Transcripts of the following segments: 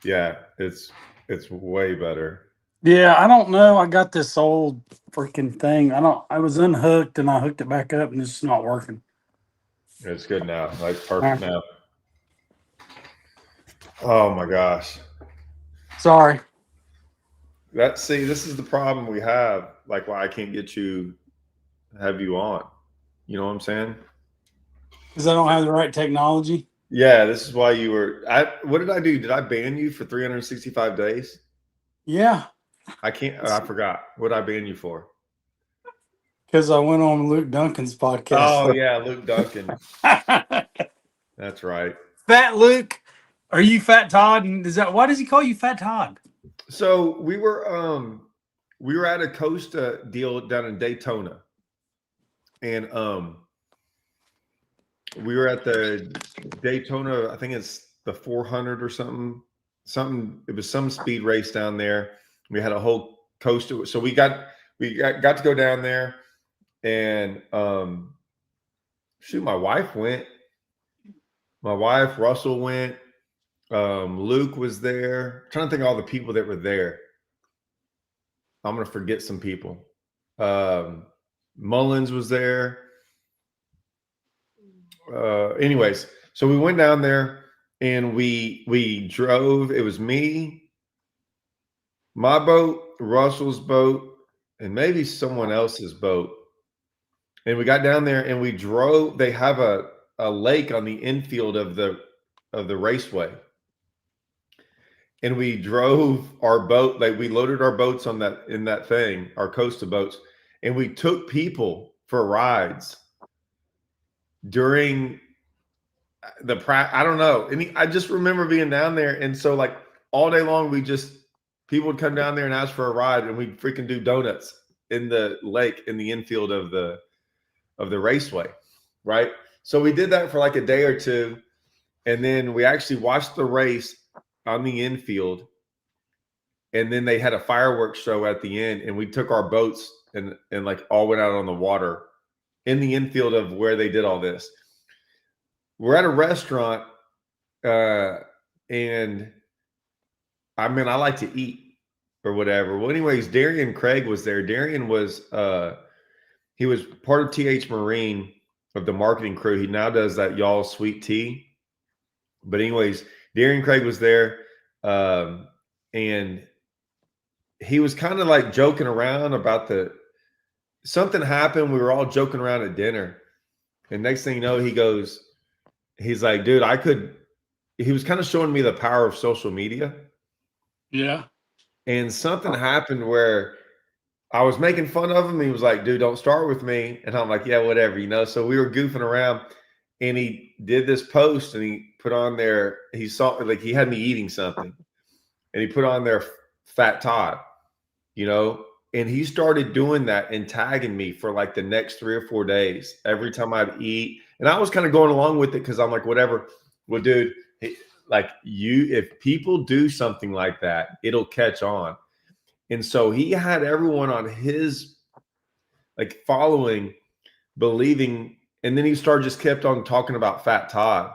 Yeah, it's way better. Yeah, I don't know. I got this old freaking thing. I was unhooked and I hooked it back up and it's not working. It's good now. Like All perfect right. now. Oh my gosh. Sorry. See, this is the problem we have. Like why I can't have you on. You know what I'm saying? Because I don't have the right technology. Yeah, this is why you were. What did I do? Did I ban you for 365 days? Yeah. I can't. I forgot. What did I ban you for? Because I went on Luke Duncan's podcast Oh for yeah, Luke Duncan. That's right. Fat Luke. Are you Fat Todd? And is that why does he call you Fat Todd? So we were at a Costa deal down in Daytona, and we were at the Daytona. I think it's the 400 or something. Something. It was some speed race down there. We had a whole Costa. So got to go down there, and shoot, my wife went. My wife, Russell went. Luke was there. I'm trying to think of all the people that were there. I'm gonna forget some people. Um, Mullins was there. Anyways, so we went down there and we drove. It was me, my boat, Russell's boat, and maybe someone else's boat. And we got down there and we drove. They have a lake on the infield of the raceway. And we drove our boat, like we loaded our boats on that thing, our Costa boats, and we took people for rides during I don't know. And I just remember being down there, and so like all day long, people would come down there and ask for a ride, and we'd freaking do donuts in the lake in the infield of the raceway, right? So we did that for like a day or two, and then we actually watched the race on the infield, and then they had a fireworks show at the end, and we took our boats and like all went out on the water in the infield of where they did all this. We're at a restaurant, and I mean, I like to eat or whatever. Well, anyways, Darian Craig was there. Darian was he was part of TH Marine of the marketing crew. He now does that y'all sweet tea. But anyways, Darian Craig was there, and he was kind of like joking around about something happened. We were all joking around at dinner, and next thing you know, he's like, dude, he was kind of showing me the power of social media. Yeah. And something happened where I was making fun of him. He was like, dude, don't start with me. And I'm like, yeah, whatever, So we were goofing around, and he did this post and he put on there, he saw like he had me eating something, and he put on there Fat Todd, and he started doing that and tagging me for like the next 3 or 4 days every time I'd eat. And I was kind of going along with it because I'm like, whatever. Well, dude, if people do something like that, it'll catch on. And so he had everyone on his like following, believing, and then he just kept on talking about Fat Todd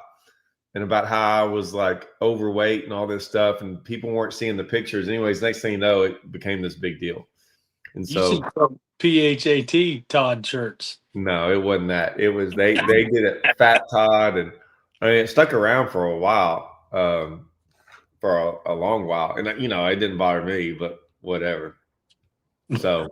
and about how I was like overweight and all this stuff, and people weren't seeing the pictures. Anyways, next thing you know, it became this big deal. And You should so sell PHAT Todd shirts. no, it wasn't that. It was they did it Fat Todd, and I mean it stuck around for a while, for a long while, and it didn't bother me, but whatever. So,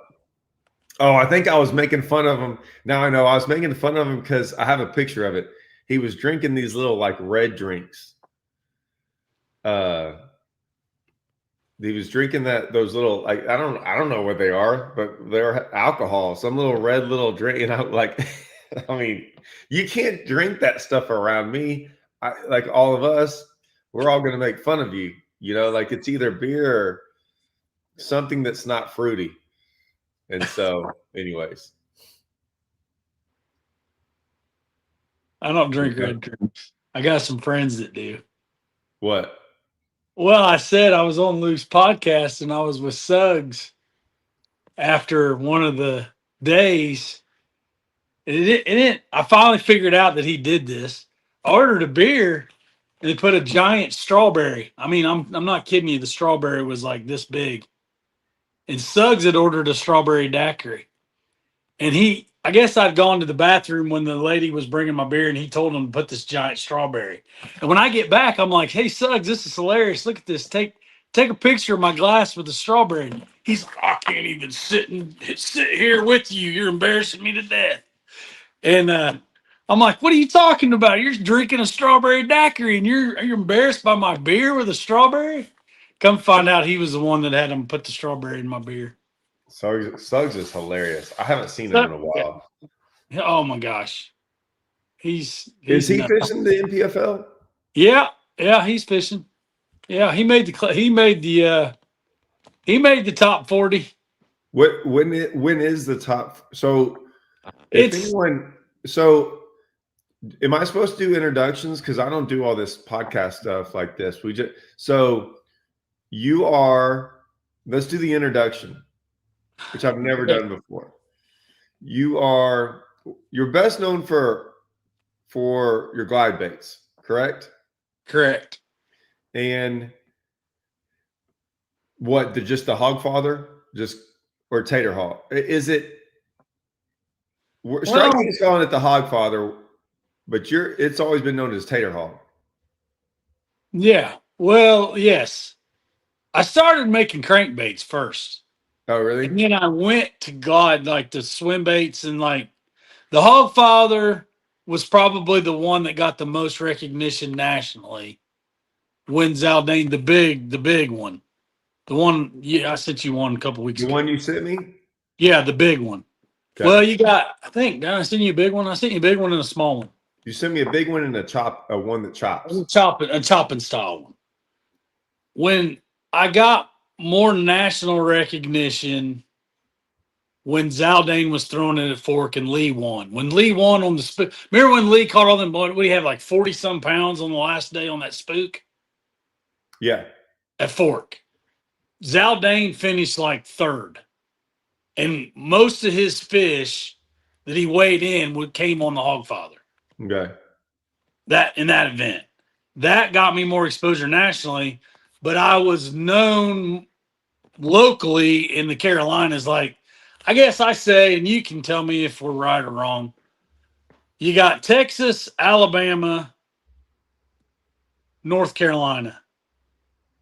oh, I think I was making fun of him. Now I know I was making fun of him because I have a picture of it. He was drinking these little like red drinks. He was drinking those little like I don't know what they are, but they're alcohol, some little red little drink. And I like, I mean, you can't drink that stuff around me. Like all of us, we're all gonna make fun of you. Like it's either beer or something that's not fruity. And so, anyways, I don't drink red drinks. I got some friends that do. What? Well, I said I was on Luke's podcast and I was with Suggs after one of the days. I finally figured out that he did this. I ordered a beer and they put a giant strawberry. I mean, I'm not kidding you. The strawberry was like this big, and Suggs had ordered a strawberry daiquiri, and I guess I'd gone to the bathroom when the lady was bringing my beer, and he told him to put this giant strawberry. And when I get back, I'm like, "Hey, Suggs, this is hilarious. Look at this. Take a picture of my glass with the strawberry." He's like, "I can't even sit here with you. You're embarrassing me to death." And I'm like, "What are you talking about? You're drinking a strawberry daiquiri, and you're embarrassed by my beer with a strawberry." Come find out, he was the one that had him put the strawberry in my beer. Suggs is hilarious. I haven't seen him So, in a while. oh my gosh, Is he's he nuts. fishing the NPFL? Yeah, yeah, he's fishing. Yeah, he made the top 40. When is the top? So if It's anyone, so am I supposed to do introductions? Because I don't do all this podcast stuff like this. So you are. Let's do the introduction, which I've never done before. You're best known for your glide baits, correct? correct. And what just the Hogfather, or Tater Hog? Is it? Strike Well, King's calling it the Hogfather, but it's always been known as Tater Hog. yeah. Well, yes. I started making crankbaits first. Oh, really? And then I went to God, like the swim baits, and like the Hogfather was probably the one that got the most recognition nationally. When Zaldane, the big one. The one, yeah, I sent you one a couple weeks The ago. one you sent me? Yeah, the big one. Okay. Well, you got, I think, did I send you a big one? I sent you a big one and a small one. You sent me a big one and a one that chops. A chopping style one. When I got more national recognition, when Zaldane was throwing it at Fork and Lee won. When Lee won on the spook, remember when Lee caught all them? We have like 40 some pounds on the last day on that spook Yeah. at Fork. Zaldane finished like third, and most of his fish that he weighed in came on the Hogfather. Okay. That in that event, that got me more exposure nationally, but I was known locally in the Carolinas. Like, I guess I say, and you can tell me if we're right or wrong. You got Texas, Alabama, North Carolina,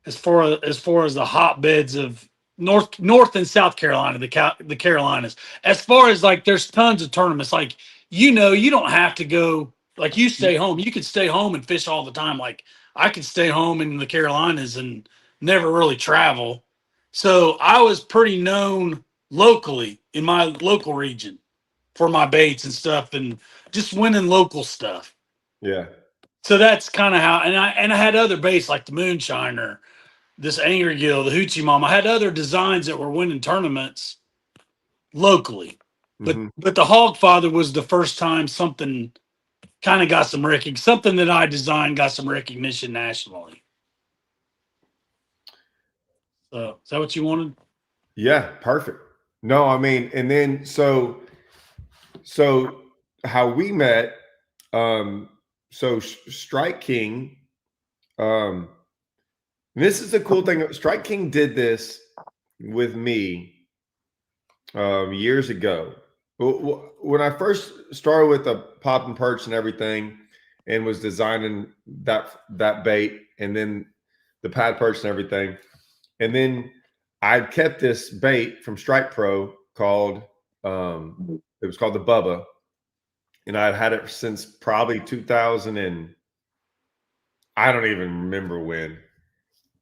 as far as the hotbeds of North and South Carolina, the Carolinas. As far as like, there's tons of tournaments. Like, you don't have to go. Like, you stay home. You could stay home and fish all the time. Like, I could stay home in the Carolinas and never really travel. So I was pretty known locally in my local region for my baits and stuff, and just winning local stuff. Yeah. So that's kind of how, and I had other baits like the Moonshiner, this Angry Gill, the Hoochie Mom. I had other designs that were winning tournaments locally, but Mm-hmm. but the Hogfather was the first time something kind of got some recognition. Something that I designed got some recognition nationally. So is that what you wanted? Yeah. Perfect. No, I mean, and then so how we met. So Strike King. This is the cool thing. Strike King did this with me years ago. When I first started with the pop and perch and everything, and was designing that bait, and then the pad perch and everything, and then I kept this bait from Strike Pro called it was called the Bubba, and I'd had it since probably 2000 and I don't even remember when,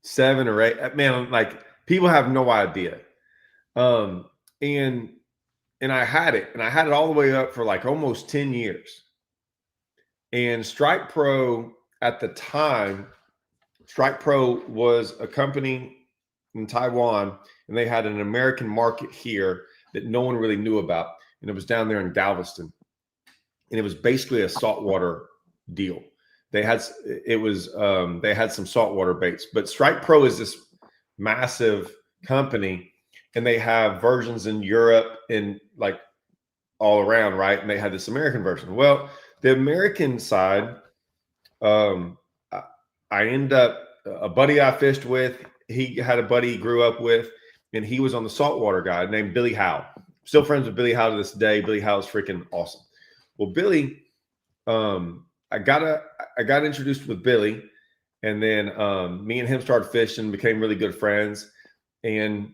7 or 8. Man, like, people have no idea. Um, and I had it, all the way up for like almost 10 years. And Strike Pro at the time, Strike Pro was a company in Taiwan, and they had an American market here that no one really knew about. And it was down there in Galveston. And it was basically a saltwater deal. They had some saltwater baits, but Strike Pro is this massive company, and they have versions in Europe and like all around, right? And they had this American version. Well, the American side, I ended up a buddy I fished with. He had a buddy he grew up with, and he was on the saltwater guy named Billy Howe. Still friends with Billy Howe to this day. Billy Howe is freaking awesome. Well, Billy, I got introduced with Billy, and then me and him started fishing, became really good friends, and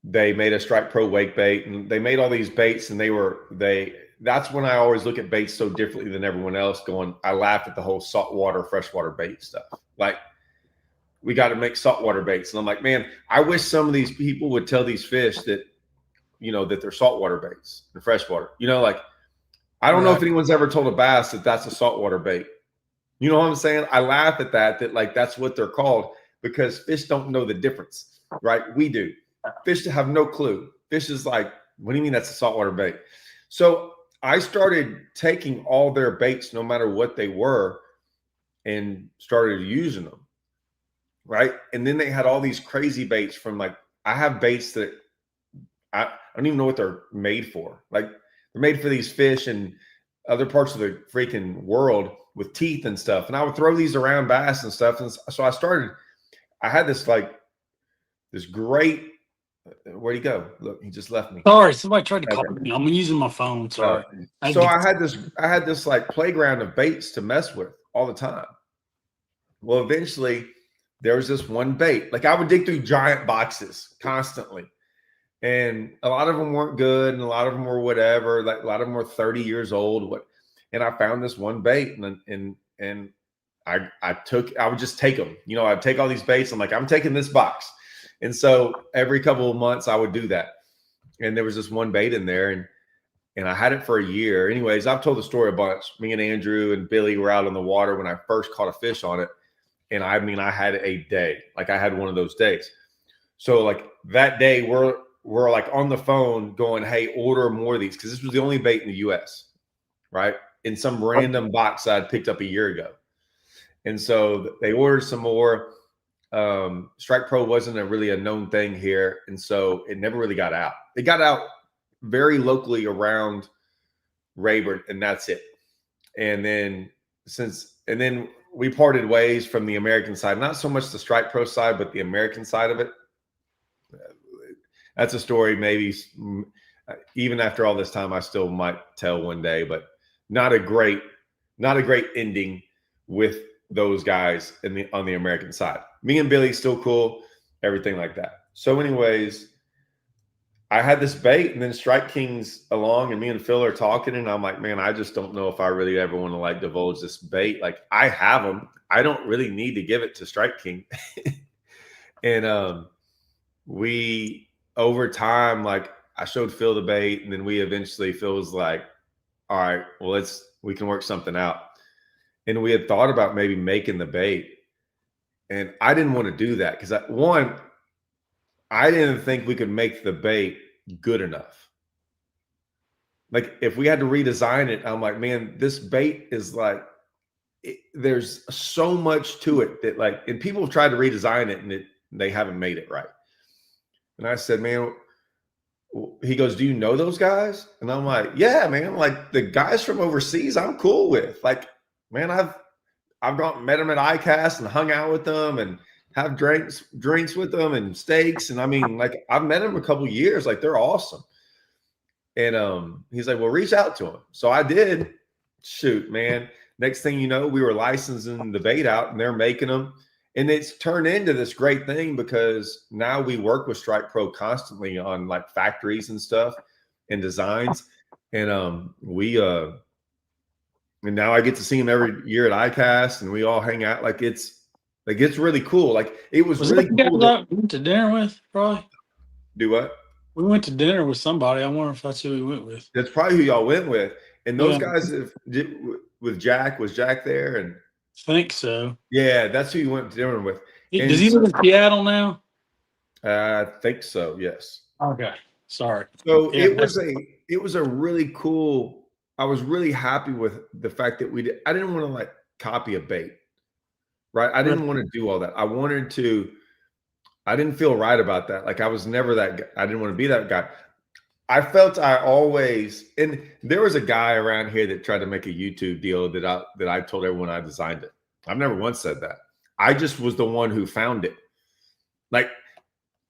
they made a Strike Pro wake bait, and they made all these baits, and that's when I always look at baits so differently than everyone else. I laugh at the whole saltwater, freshwater bait stuff. Like, we got to make saltwater baits, and I'm like, man, I wish some of these people would tell these fish that, that they're saltwater baits and freshwater. Like, I don't know if anyone's ever told a bass that that's a saltwater bait. You know what I'm saying? I laugh at that like that's what they're called, because fish don't know the difference, right? We do. Fish have no clue. Fish is like, what do you mean that's a saltwater bait? So I started taking all their baits, no matter what they were, and started using them, right? And then they had all these crazy baits from, like, I have baits that I don't even know what they're made for. Like, they're made for these fish in other parts of the freaking world with teeth and stuff. And I would throw these around bass and stuff. And so I had this great, where'd he go? Look, he just left me. Sorry, somebody tried to call me. I'm using my phone. Sorry. So I had this like playground of baits to mess with all the time. Well, eventually there was this one bait. Like, I would dig through giant boxes constantly, and a lot of them weren't good, and a lot of them were whatever. Like, a lot of them were 30 years old. And I found this one bait, and I would just take them. I'd take all these baits. I'm like, I'm taking this box. And so every couple of months I would do that. And there was this one bait in there, and I had it for a year. Anyways, I've told the story a bunch. Me and Andrew and Billy were out on the water when I first caught a fish on it. And I had a day. Like, I had one of those days. So, like, that day we're like on the phone going, hey, order more of these, because this was the only bait in the US, right? In some random box I'd picked up a year ago. And so they ordered some more. Strike Pro wasn't really a known thing here, and so it never really got out. It got out very locally around Rayburn, and that's it. And then we parted ways from the American side, not so much the Strike Pro side, but the American side of it. That's a story maybe even after all this time I still might tell one day, but not a great ending with those guys on the American side. Me and Billy still cool, everything like that. So anyways, I had this bait, and then Strike King's along, and me and Phil are talking, and I'm like, man, I just don't know if I really ever want to like divulge this bait. Like, I have them. I don't really need to give it to Strike King. And we, over time, like, I showed Phil the bait, and then Phil was like, all right, well, we can work something out. And we had thought about maybe making the bait. And I didn't want to do that because I didn't think we could make the bait good enough. Like, if we had to redesign it, I'm like, man, this bait is like, there's so much to it that, like, and people have tried to redesign it and they haven't made it right. And I said, man, he goes, do you know those guys? And I'm like, yeah, man, like, the guys from overseas I'm cool with. Like, man, I've met them at ICAST and hung out with them and have drinks with them and steaks. And I mean, like, I've met them a couple of years. Like, they're awesome. And he's like, well, reach out to them. So I did. Shoot, man. Next thing you know, we were licensing the bait out, and they're making them. And it's turned into this great thing because now we work with Strike Pro constantly on, like, factories and stuff and designs. And and now I get to see him every year at ICAST, and we all hang out. Like, it's really cool. Like, it was really cool. We went to dinner with, probably. Do what? We went to dinner with somebody. I wonder if that's who we went with. That's probably who y'all went with. And those guys with Jack, was Jack there? And I think so. Yeah, that's who you went to dinner with. Does he live in Seattle now? I think so. Yes. Okay. Sorry. So it was a really cool. I was really happy with the fact that I didn't want to, like, copy a bait, right? I didn't want to do all that. I didn't feel right about that. Like, I was never that guy. I didn't want to be that guy. I felt and there was a guy around here that tried to make a YouTube deal that I told everyone I designed it. I've never once said that. I just was the one who found it. Like,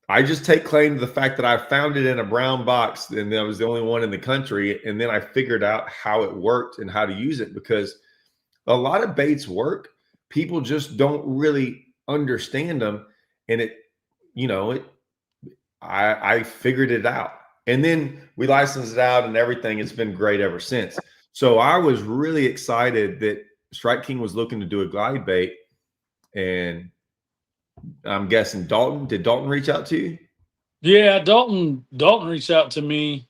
I just take claim to the fact that I found it in a brown box and I was the only one in the country. And then I figured out how it worked and how to use it, because a lot of baits work. People just don't really understand them. And I figured it out. And then we licensed it out and everything. It's been great ever since. So I was really excited that Strike King was looking to do a glide bait. And I'm guessing did Dalton reach out to you? Yeah, Dalton reached out to me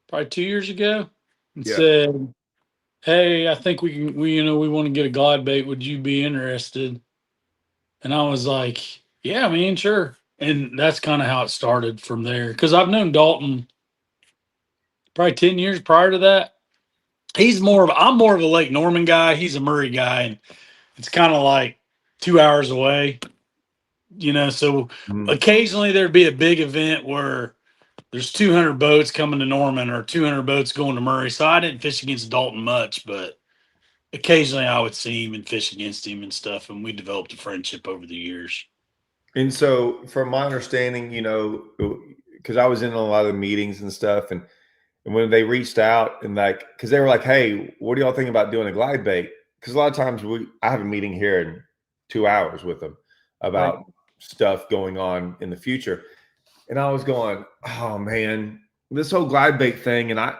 probably 2 years ago and Yeah. said, "Hey, I think we want to get a glide bait. Would you be interested?" And I was like, "Yeah, man, sure." And that's kind of how it started from there. Because I've known Dalton probably 10 years prior to that. I'm more of a Lake Norman guy. He's a Murray guy, and it's kind of like 2 hours away. So occasionally there'd be a big event where there's 200 boats coming to Norman or 200 boats going to Murray. So I didn't fish against Dalton much, but occasionally I would see him and fish against him and stuff. And we developed a friendship over the years. And so, from my understanding, because I was in a lot of meetings and stuff, and when they reached out and because they were like, "Hey, what do y'all think about doing a glide bait?" Because a lot of times I have a meeting here in 2 hours with them about stuff going on in the future, and I was going, "Oh man, this whole glide bait thing," and I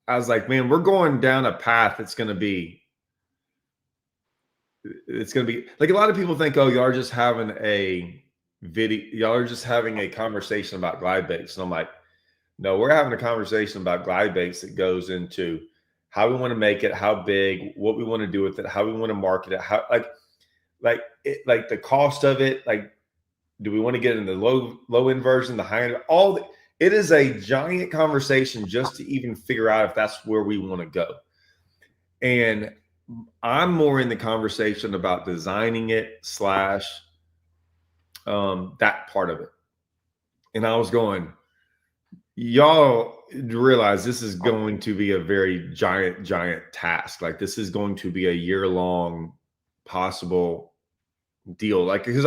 was like, "Man, we're going down a path that's going to be." It's going to be like, a lot of people think, oh, y'all are just having a video, y'all are just having a conversation about glide baits. And I'm like, no, we're having a conversation about glide baits that goes into how we want to make it, how big, what we want to do with it, how we want to market it, how like the cost of it, like, do we want to get in the low end version, the high end, it is a giant conversation just to even figure out if that's where we want to go. And I'm more in the conversation about designing it / that part of it. And I was going, y'all realize this is going to be a very giant task. Like, this is going to be a year-long possible deal. Like, because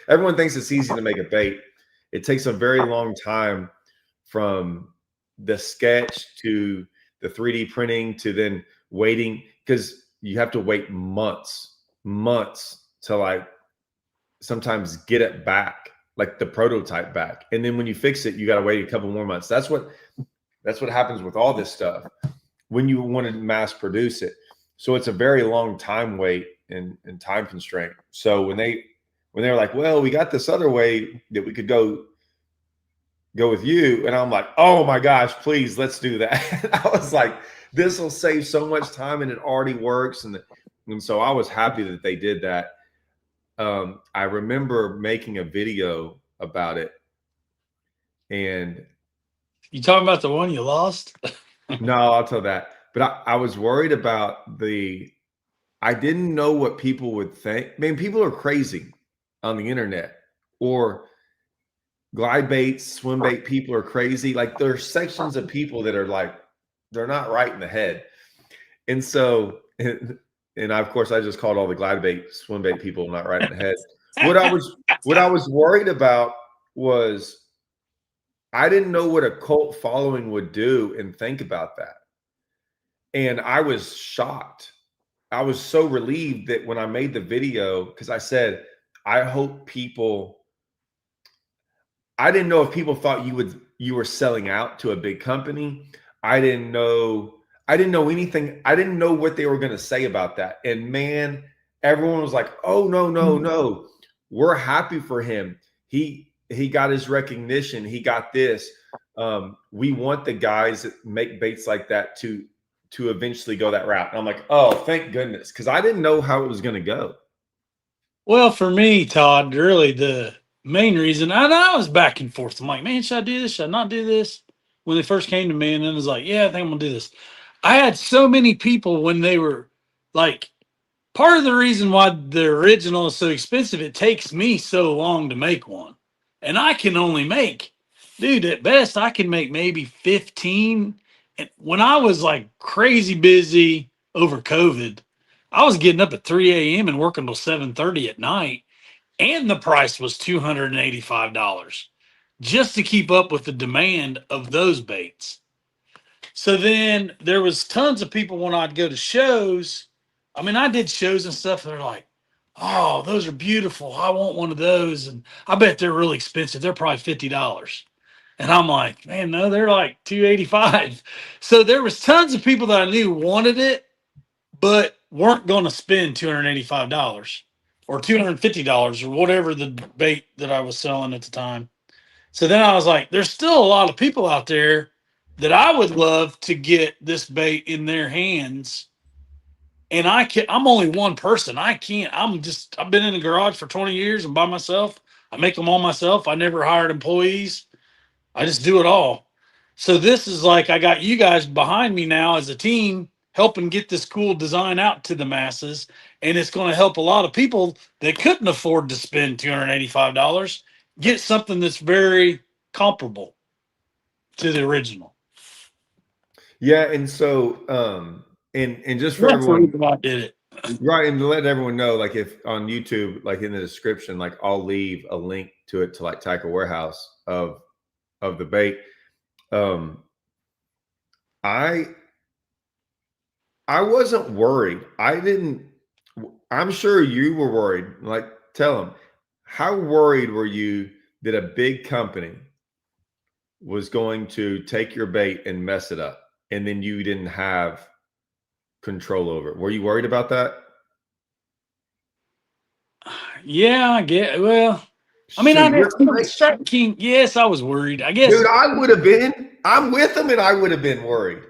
everyone thinks it's easy to make a bait. It takes a very long time from the sketch to the 3D printing to then waiting, because you have to wait months to like sometimes get it back, like the prototype back. And then when you fix it, you got to wait a couple more months. That's what happens with all this stuff when you want to mass produce it. So it's a very long time wait and time constraint. So when they were like, well, we got this other way that we could go with you. And I'm like, oh my gosh, please, let's do that. I was like, this will save so much time, and it already works. And so I was happy that they did that. I remember making a video about it. And you talking about the one you lost? No, I'll tell that. But I was worried about I didn't know what people would think. I mean, people are crazy on the internet, or glide baits, swim bait people are crazy. Like, there's sections of people that are like, they're not right in the head. And so, and of course, I just called all the glide bait, swim bait people not right in the head. What I was worried about was I didn't know what a cult following would do and think about that. And I was shocked. I was so relieved that when I made the video, because I said, I hope I didn't know if people thought you were selling out to a big company. I didn't know anything. I didn't know what they were going to say about that. And man, everyone was like, oh, no. We're happy for him. He got his recognition. He got this. We want the guys that make baits like that to eventually go that route. And I'm like, oh, thank goodness. Because I didn't know how it was going to go. Well, for me, Todd, really the main reason, and I was back and forth. I'm like, man, should I do this? Should I not do this? When they first came to me, and then it was like, yeah, I think I'm gonna do this. I had so many people when they were like, part of the reason why the original is so expensive, it takes me so long to make one. And I can only make, dude, at best, I can make maybe 15. And when I was like crazy busy over COVID, I was getting up at 3 a.m. and working till 7:30 at night, and the price was $285 just to keep up with the demand of those baits. So then there was tons of people when I'd go to shows. I mean, I did shows and stuff. They're like, "Oh, those are beautiful. I want one of those." And I bet they're really expensive. They're probably $50. And I'm like, man, no, they're like 285. So there was tons of people that I knew wanted it, but weren't going to spend $285 or $250 or whatever the bait that I was selling at the time. So then I was like, there's still a lot of people out there that I would love to get this bait in their hands. And I'm only one person. I've been in the garage for 20 years and by myself. I make them all myself. I never hired employees. I just do it all. So this is like I got you guys behind me now as a team helping get this cool design out to the masses. And it's going to help a lot of people that couldn't afford to spend $285 get something that's very comparable to the original. Yeah, and so and just for That's the everyone, reason why I did it. right, and to let everyone know, like if on YouTube, like in the description, like I'll leave a link to it to like Tackle Warehouse of the bait. I wasn't worried. I'm sure you were worried. Like, tell them, how worried were you that a big company was going to take your bait and mess it up, and then you didn't have control over it? Were you worried about that? Yeah, I get. Well, I mean, Shoot, you're Strike King. Yes, I was worried. I guess dude, I would have been. I'm with them, and I would have been worried.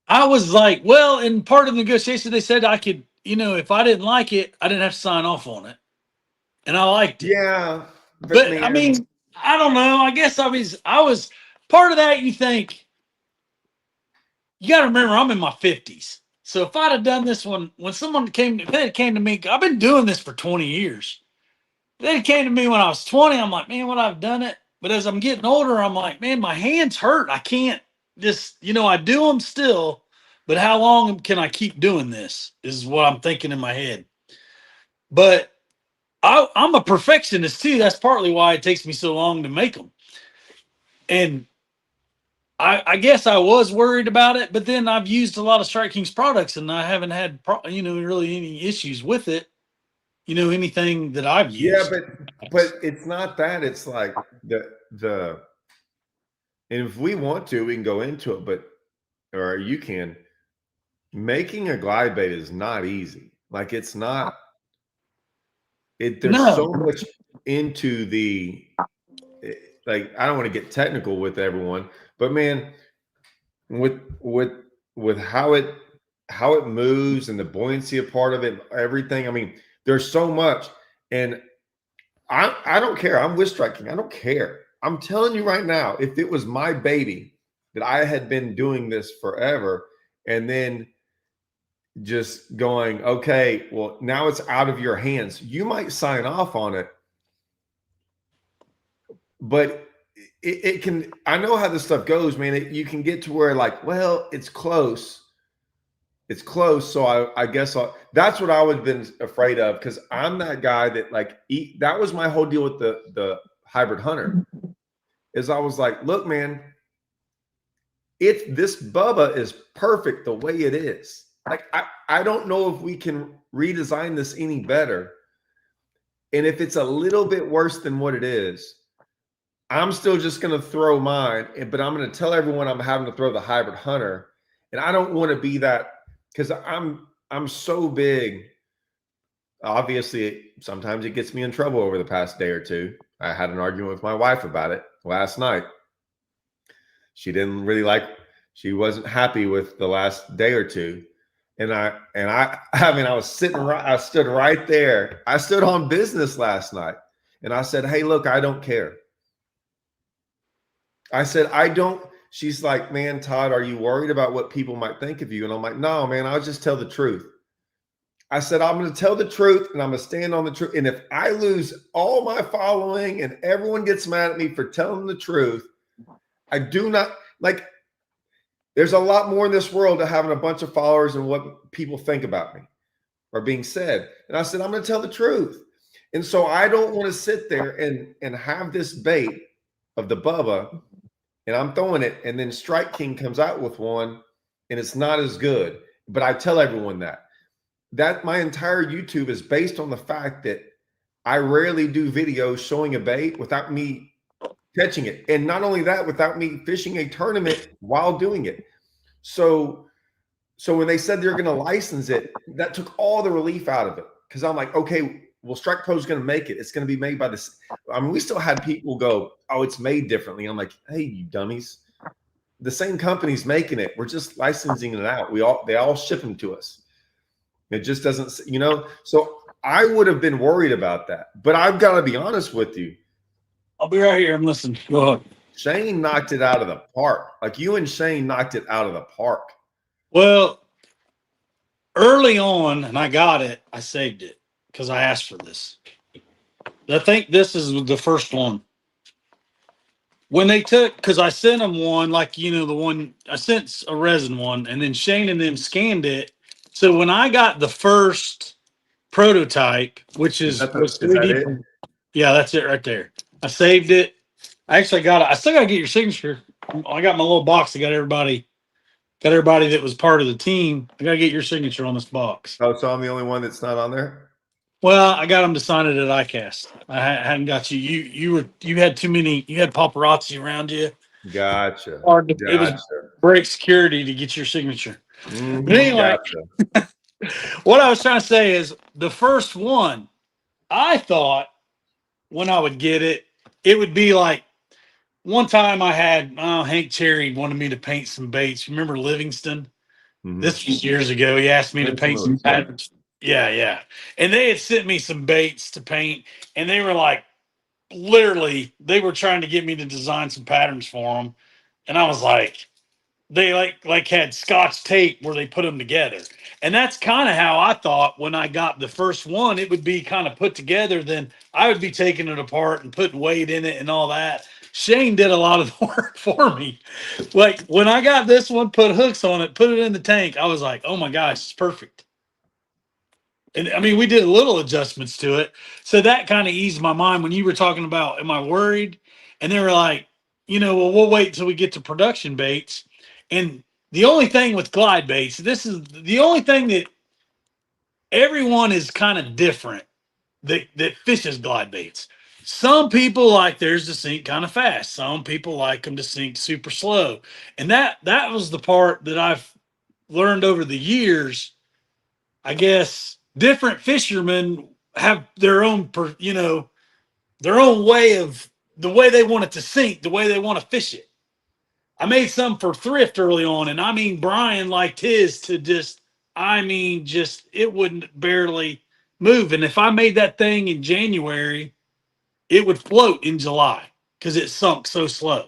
I was like, well, in part of the negotiation, they said I could, if I didn't like it, I didn't have to sign off on it, and I liked it. Yeah, but But I man, mean, I don't know. I guess I was part of that. You think you got to remember, I'm in my 50s. So if I'd have done this when someone if they came to me, I've been doing this for 20 years. If they came to me when I was 20, I'm like, man, what I've done it. But as I'm getting older, I'm like, man, my hands hurt. I can't just, I do them still, but how long can I keep doing this is what I'm thinking in my head. But I'm a perfectionist too. That's partly why it takes me so long to make them. And I guess I was worried about it, but then I've used a lot of Strike King's products and I haven't had, really any issues with it. Anything that I've yeah, used. but it's not that. It's like the and if we want to, we can go into it, but or you can. Making a glide bait is not easy. Like it's not. There's No, so much into like I don't want to get technical with everyone, but man, with how it moves and the buoyancy of part of it, everything. I mean, there's so much, and I don't care. I'm with Strike King. I don't care. I'm telling you right now, if it was my baby that I had been doing this forever, and then just going, okay, well, now it's out of your hands. You might sign off on it, but it can. I know how this stuff goes, man. You can get to where, like, well, it's close. It's close. So I guess that's what I would have been afraid of, because I'm that guy that that was my whole deal with the hybrid hunter. Is I was like, look, man, this Bubba is perfect the way it is. Like, I don't know if we can redesign this any better. And if it's a little bit worse than what it is, I'm still just going to throw mine, but I'm going to tell everyone I'm having to throw the hybrid hunter. And I don't want to be that, because I'm so big. Obviously, sometimes it gets me in trouble over the past day or two. I had an argument with my wife about it last night. She she wasn't happy with the last day or two. And I mean, I stood right there. I stood on business last night, and I said, hey, look, I don't care. I said, I don't. She's like, man, Todd, are you worried about what people might think of you? And I'm like, no, man, I'll just tell the truth. I said, I'm going to tell the truth, and I'm going to stand on the truth. And if I lose all my following and everyone gets mad at me for telling the truth, I do not, like, There's a lot more in this world to having a bunch of followers and what people think about me or being said. And I said, I'm going to tell the truth. And so I don't want to sit there and have this bait of the Bubba, and I'm throwing it, and then Strike King comes out with one, and it's not as good. But I tell everyone that my entire YouTube is based on the fact that I rarely do videos showing a bait without me catching it. And not only that, without me fishing a tournament while doing it. So when they said they're going to license it, that took all the relief out of it. Because I'm like, okay, well, Strike Pro is going to make it. It's going to be made by this. I mean, we still had people go, oh, it's made differently. I'm like, hey, you dummies. The same company's making it. We're just licensing it out. They all ship them to us. It just doesn't, you know. So I would have been worried about that. But I've got to be honest with you. I'll be right here. I'm listening. Go ahead. Shane knocked it out of the park. Like you and Shane knocked it out of the park. Well, early on, and I got it, I saved it because I asked for this. I think this is the first one. When they took, because I sent them one, like, you know, the one, I sent a resin one, and then Shane and them scanned it. So when I got the first prototype, which was 3D. Yeah, that's it right there. I saved it. I actually got it. I still got to get your signature. I got my little box. I got everybody that was part of the team. I got to get your signature on this box. Oh, so I'm the only one that's not on there? Well, I got them to sign it at ICAST. I hadn't got you. You had too many. You had paparazzi around you. Gotcha. It was break security to get your signature. Mm-hmm. But anyway, Gotcha. What I was trying to say is the first one, I thought when I would get it, it would be like one time I had Hank Cherry wanted me to paint some baits. Remember Livingston? Mm-hmm. This was years ago. He asked me to paint some patterns. Yeah. And they had sent me some baits to paint, and they were like, literally, they were trying to get me to design some patterns for them. And I was like, they like had Scotch tape where they put them together. And that's kind of how I thought when I got the first one, it would be kind of put together. Then I would be taking it apart and putting weight in it and all that. Shane did a lot of the work for me. Like when I got this one, put hooks on it, put it in the tank, I was like, oh my gosh, it's perfect. And I mean, we did a little adjustments to it. So that kind of eased my mind when you were talking about, am I worried? And they were like, you know, well, we'll wait until we get to production baits. And the only thing with glide baits, this is the only thing that everyone is kind of different that fishes glide baits. Some people like theirs to sink kind of fast. Some people like them to sink super slow. And that was the part that I've learned over the years. I guess different fishermen have their own, their own way of the way they want it to sink, the way they want to fish it. I made some for thrift early on, and I mean, Brian liked his to just it wouldn't barely move. And if I made that thing in January, it would float in July because it sunk so slow.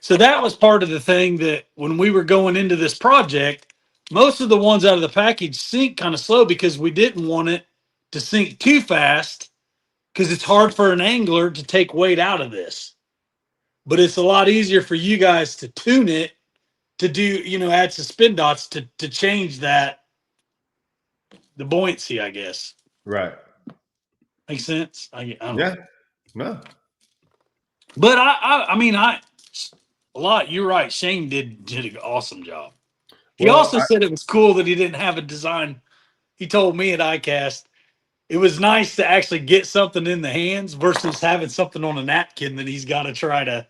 So that was part of the thing that when we were going into this project, most of the ones out of the package sink kind of slow because we didn't want it to sink too fast because it's hard for an angler to take weight out of this. But it's a lot easier for you guys to tune it to do, add some spin dots to change the buoyancy, I guess. Right. Makes sense? I don't Yeah. know. No. But you're right. Shane did an awesome job. He also said it was cool that he didn't have a design. He told me at ICAST, it was nice to actually get something in the hands versus having something on a napkin that he's got to try to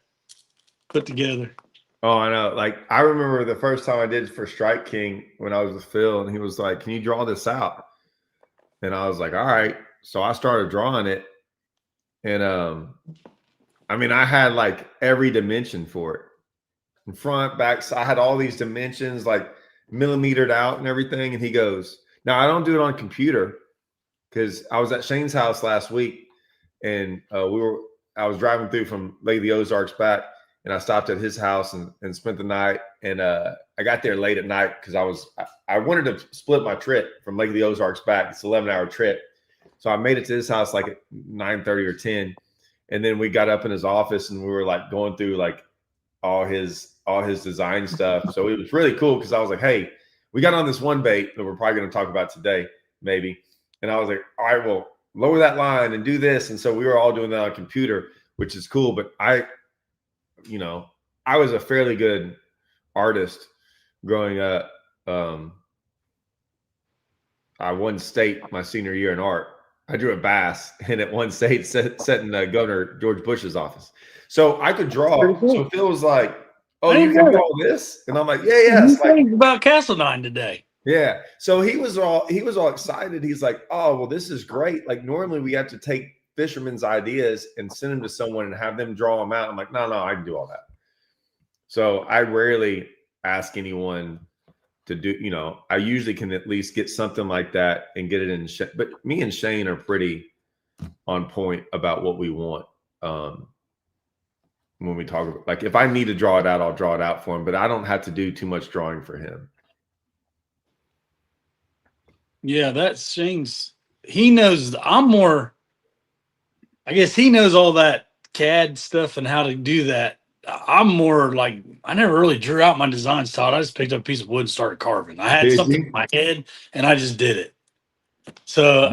put together. Oh, I know. Like, I remember the first time I did for Strike King when I was with Phil, and he was like, can you draw this out? And I was like, all right. So I started drawing it. And I had like every dimension for it. In front, back, so I had all these dimensions like millimetered out and everything. And he goes, now I don't do it on computer because I was at Shane's house last week, and I was driving through from Lake of the Ozarks back, and I stopped at his house and spent the night. And I got there late at night because I wanted to split my trip from Lake of the Ozarks back. It's an 11-hour trip. So I made it to his house like at 9:30 or 10. And then we got up in his office and we were like going through like all his all his design stuff. So it was really cool because I was like, hey, we got on this one bait that we're probably going to talk about today, maybe. And I was like, all right, well, lower that line and do this. And so we were all doing that on a computer, which is cool. But I was a fairly good artist growing up. I won state my senior year in art. I drew a bass, and at one state set in Governor George Bush's office. So I could draw. Cool. So Phil was like, "Oh, I you didn't can know do that. all this?" And I'm like, "Yeah." It's like, About Castle Nine today. yeah. So he was all excited. He's like, "Oh, well, this is great. Like normally we have to take fishermen's ideas and send them to someone and have them draw them out." I'm like, "No, I can do all that." So I rarely ask anyone to do, I usually can at least get something like that and get it in. But me and Shane are pretty on point about what we want. When we talk about, like, if I need to draw it out, I'll draw it out for him, but I don't have to do too much drawing for him. Yeah, that's Shane's. He knows. I guess he knows all that CAD stuff and how to do that. I'm more like, I never really drew out my designs, Todd. I just picked up a piece of wood and started carving. I had Did something you? in my head and I just did it. So,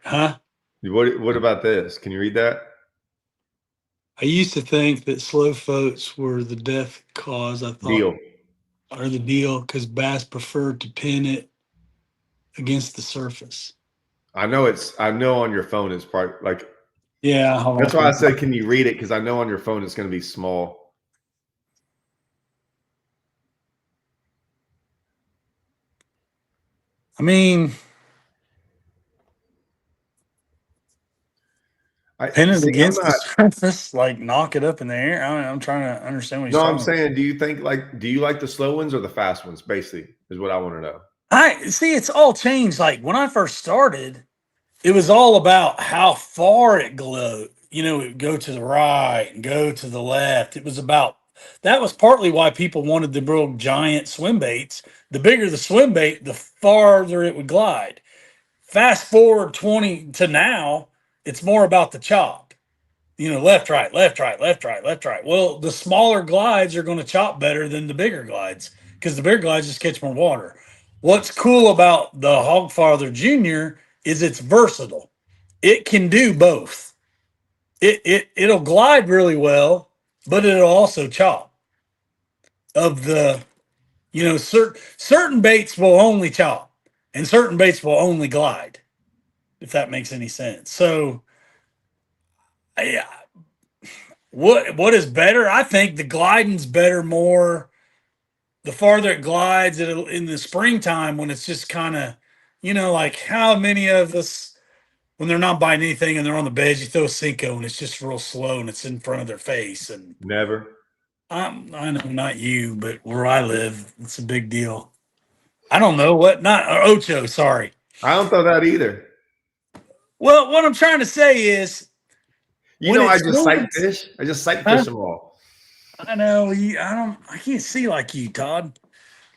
huh? What about this? Can you read that? I used to think that slow floats were the death cause. I thought, Deal. or the deal, because bass preferred to pin it against the surface. I know on your phone it's probably like, Yeah, that's why I said, can you read it? Because I know on your phone it's going to be small. I mean, pin it against the surface, like knock it up in the air. I'm trying to understand what he's No, I'm talking saying, do you like the slow ones or the fast ones? Basically, is what I want to know. I see it's all changed. Like when I first started, it was all about how far it glowed. It would go to the right and go to the left. It was about that was partly why people wanted the real giant swim baits. The bigger the swim bait, the farther it would glide. Fast forward 20 to now, it's more about the chop. Left, right, left, right, left, right, left, right. Well, the smaller glides are going to chop better than the bigger glides because the bigger glides just catch more water. What's cool about the Hogfather Junior is it's versatile. It can do both. It'll glide really well, but it'll also chop. Of the certain baits will only chop, and certain baits will only glide. If that makes any sense. So, yeah, what is better? I think the gliding's better more the farther it glides in the springtime when it's just kind of, like how many of us when they're not biting anything and they're on the beds, you throw a Cinco and it's just real slow and it's in front of their face. And Never. I know not you, but where I live, it's a big deal. I don't know not Ocho, sorry. I don't throw that either. Well, what I'm trying to say is when I it's just sight fish. I just sight fish them all. I know I can't see like you, Todd.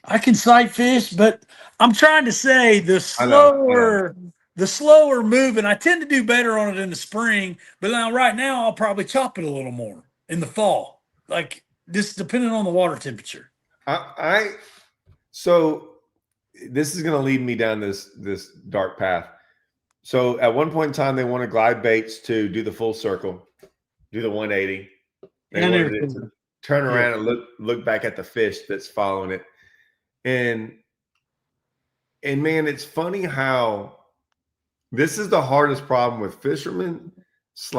I can sight fish, but I'm trying to say I know. the slower moving. I tend to do better on it in the spring, but now right now I'll probably chop it a little more in the fall. Like just depending on the water temperature. So this is going to lead me down this dark path. So at one point in time, they wanted glide baits to do the full circle, do the 180. They wanted it to turn around and look back at the fish that's following it. And man, it's funny how this is the hardest problem with fishermen /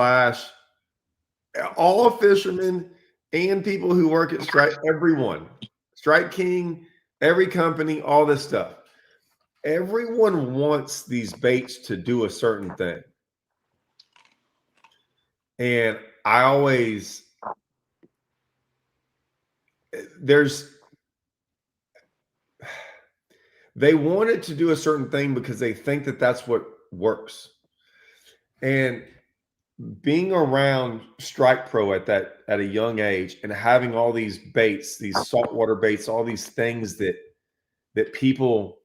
all fishermen and people who work at Strike King, every company, all this stuff. Everyone wants these baits to do a certain thing. And I always, they want it to do a certain thing because they think that that's what works. And being around Strike Pro at a young age and having all these baits, these saltwater baits, all these things that people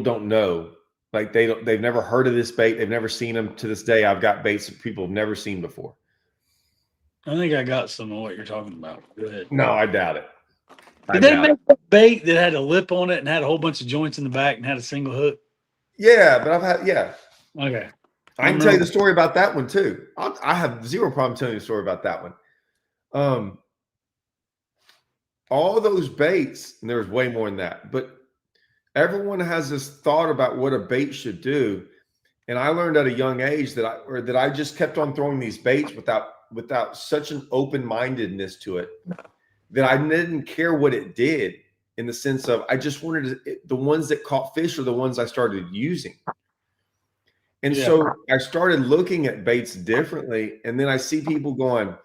don't know, like they've never heard of this bait, they've never seen them. To this day, I've got baits that people have never seen before. I think I got some of what you're talking about. Go ahead. No, I doubt it. I Did they doubt it. make a bait that had a lip on it and had a whole bunch of joints in the back and had a single hook? Yeah, but I've had, yeah. Okay. I can tell you the story about that one too. I have zero problem telling you the story about that one. All those baits, and there's way more than that, but everyone has this thought about what a bait should do. And I learned at a young age that I just kept on throwing these baits without such an open-mindedness to it that I didn't care what it did, in the sense of I just wanted the ones that caught fish are the ones I started using. And so I started looking at baits differently. And then I see people going,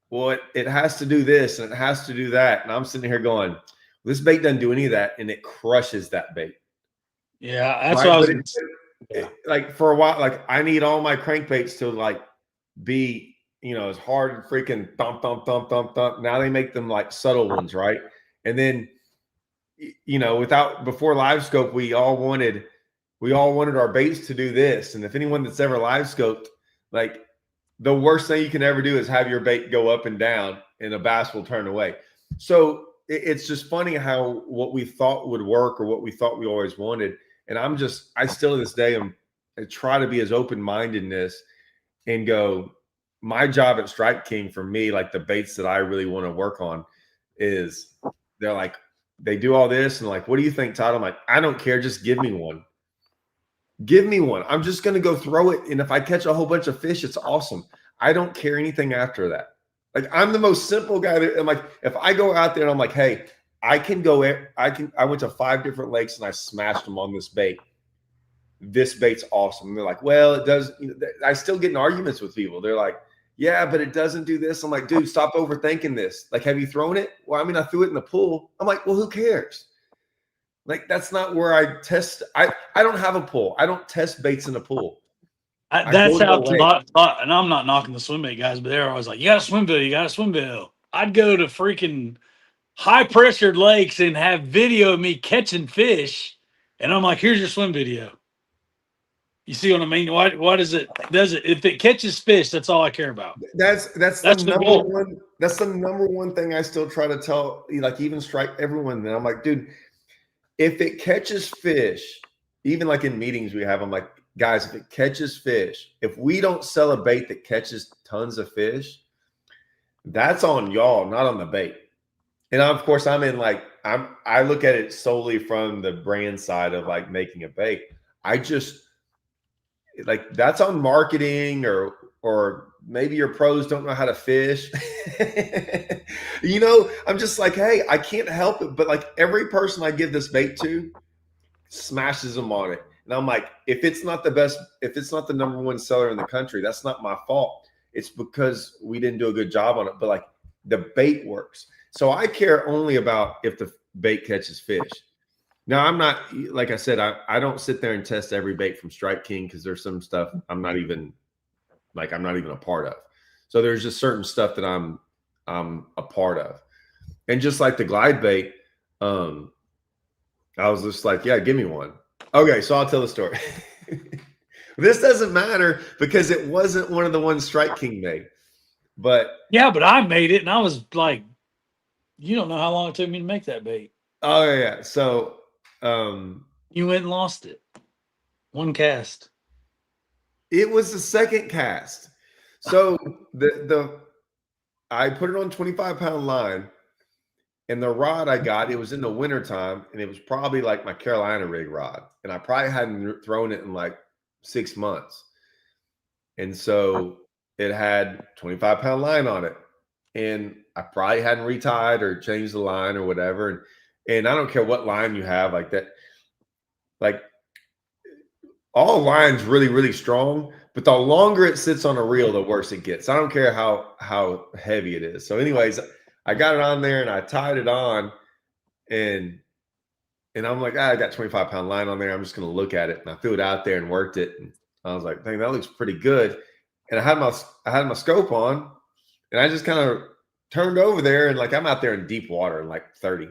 well, it has to do this and it has to do that. And I'm sitting here going, this bait doesn't do any of that. And it crushes that bait. Yeah, that's what I was. Like for a while, like I need all my crankbaits to like be, as hard and freaking thump, thump, thump, thump, thump. Now they make them like subtle ones, right? And then, before live scope, we all wanted our baits to do this. And if anyone that's ever live scoped, like the worst thing you can ever do is have your bait go up and down and a bass will turn away. So it's just funny how what we thought would work or what we thought we always wanted. And I still to this day, I try to be as open-mindedness and go, my job at Strike King, for me, like the baits that I really want to work on is they're like, they do all this and like, what do you think, Todd? I'm like, I don't care. Just give me one. Give me one. I'm just going to go throw it. And if I catch a whole bunch of fish, it's awesome. I don't care anything after that. Like I'm the most simple guy that I'm like, if I go out there and I'm like, hey, I went to 5 different lakes and I smashed them on this bait. This bait's awesome. And they're like, well, it does. I still get in arguments with people. They're like, yeah, but it doesn't do this. I'm like, dude, stop overthinking this. Like, have you thrown it? Well, I mean, I threw it in the pool. I'm like, well, who cares? Like, that's not where I test. I don't have a pool. I don't test baits in a pool. That's how and I'm not knocking the swim bait guys, but they're always like, you got a swim bill, you got a swim bill. I'd go to freaking high pressured lakes and have video of me catching fish. And I'm like, here's your swim video. You see what I mean? What is it? If it catches fish, that's all I care about. That's the number one. That's the number one thing I still try to tell, like even Strike everyone. And I'm like, dude, if it catches fish, even like in meetings we have, I'm like, guys, if it catches fish, if we don't sell a bait that catches tons of fish, that's on y'all, not on the bait. And of course, I look at it solely from the brand side of like making a bait. I just like that's on marketing or maybe your pros don't know how to fish. I'm just like, hey, I can't help it. But like every person I give this bait to smashes them on it. And I'm like, if it's not the best, if it's not the number one seller in the country, that's not my fault. It's because we didn't do a good job on it. But like the bait works. So I care only about if the bait catches fish. Now, I'm not, like I said, I don't sit there and test every bait from Strike King because there's some stuff I'm not even a part of. So there's just certain stuff that I'm a part of. And just like the glide bait, I was just like, yeah, give me one. Okay, so I'll tell the story. This doesn't matter because it wasn't one of the ones Strike King made. But yeah, but I made it and I was like, you don't know how long it took me to make that bait. Oh yeah. So you went and lost it. One cast. It was the second cast. So I put it on 25-pound line, and the rod I got, it was in the wintertime, and it was probably like my Carolina rig rod. And I probably hadn't thrown it in like 6 months. And so it had 25-pound line on it. And I probably hadn't retied or changed the line or whatever. And I don't care what line you have like that. Like all lines really, really strong, but the longer it sits on a reel, the worse it gets. I don't care how heavy it is. So anyways, I got it on there and I tied it on and I'm like, I got 25-pound line on there. I'm just going to look at it. And I threw it out there and worked it. And I was like, dang, that looks pretty good. And I had my scope on and I just kind of turned over there and like, I'm out there in deep water in like 30,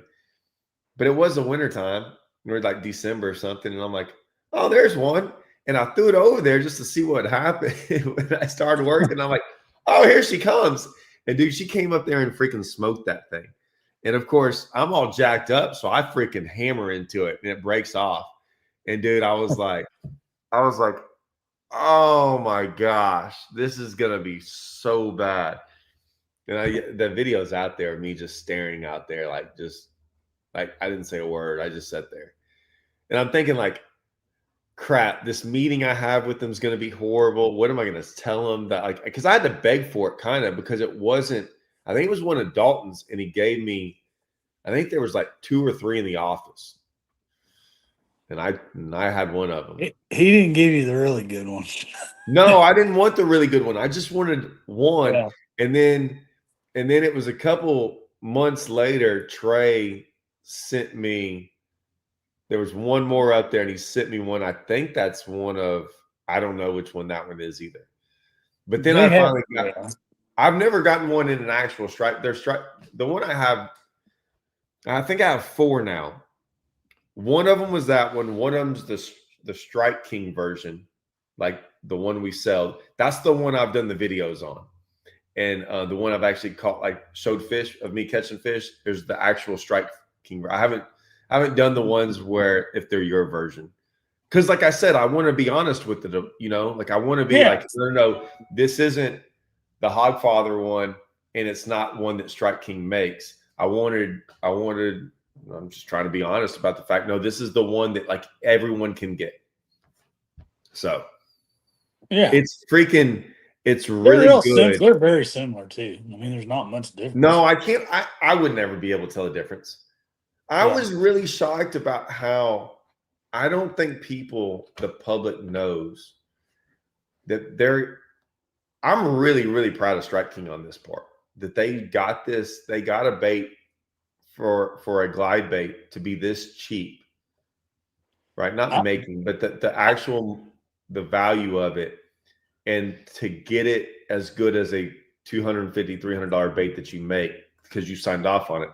but it was the wintertime. We're like December or something. And I'm like, oh, there's one. And I threw it over there just to see what happened. When I started working, I'm like, oh, here she comes. And dude, she came up there and freaking smoked that thing. And of course, I'm all jacked up, so I freaking hammer into it and it breaks off. And dude, I was like, oh my gosh, this is gonna be so bad. And the video's out there of me just staring out there, like I didn't say a word. I just sat there. And I'm thinking, like, crap, this meeting I have with them is gonna be horrible. What am I gonna tell them that, like, because I had to beg for it kind of because it wasn't, I think it was one of Dalton's, and he gave me, I think there was like 2 or 3 in the office. And I had one of them. He didn't give you the really good one. No, I didn't want the really good one. I just wanted one. Yeah. And then it was a couple months later, Trey sent me, there was one more up there and he sent me one. I think that's one of, I don't know which one that one is either. But then I finally got, I've never gotten one in an actual strike. The one I have, I think I have 4 now. One of them was that one. One of them's the Strike King version, like the one we sell. That's the one I've done the videos on. And the one I've actually caught, like showed fish of me catching fish. There's the actual Strike King. I haven't done the ones where if they're your version. Because like I said, I want to be honest with it, you know, like I want to be like, no, this isn't the Hogfather one, and it's not one that Strike King makes. I'm just trying to be honest about the fact, no, this is the one that like everyone can get. So yeah, it's really good. They're very similar too. I mean, there's not much difference. No, I would never be able to tell the difference. I was really shocked about how I don't think the public knows that I'm really, really proud of Strike King on this part, that they got a bait for a glide bait to be this cheap, right? Not making, but the value of it, and to get it as good as a $250, $300 bait that you make because you signed off on it.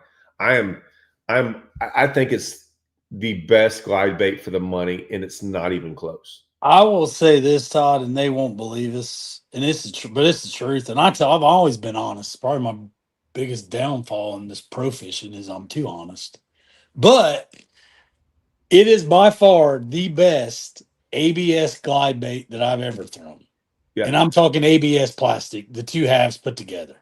I think it's the best glide bait for the money, and it's not even close. I will say this, Todd, and they won't believe us, and it's the truth. And I've always been honest. Probably my biggest downfall in this pro fishing is I'm too honest. But it is by far the best ABS glide bait that I've ever thrown. Yeah. And I'm talking ABS plastic, the 2 halves put together.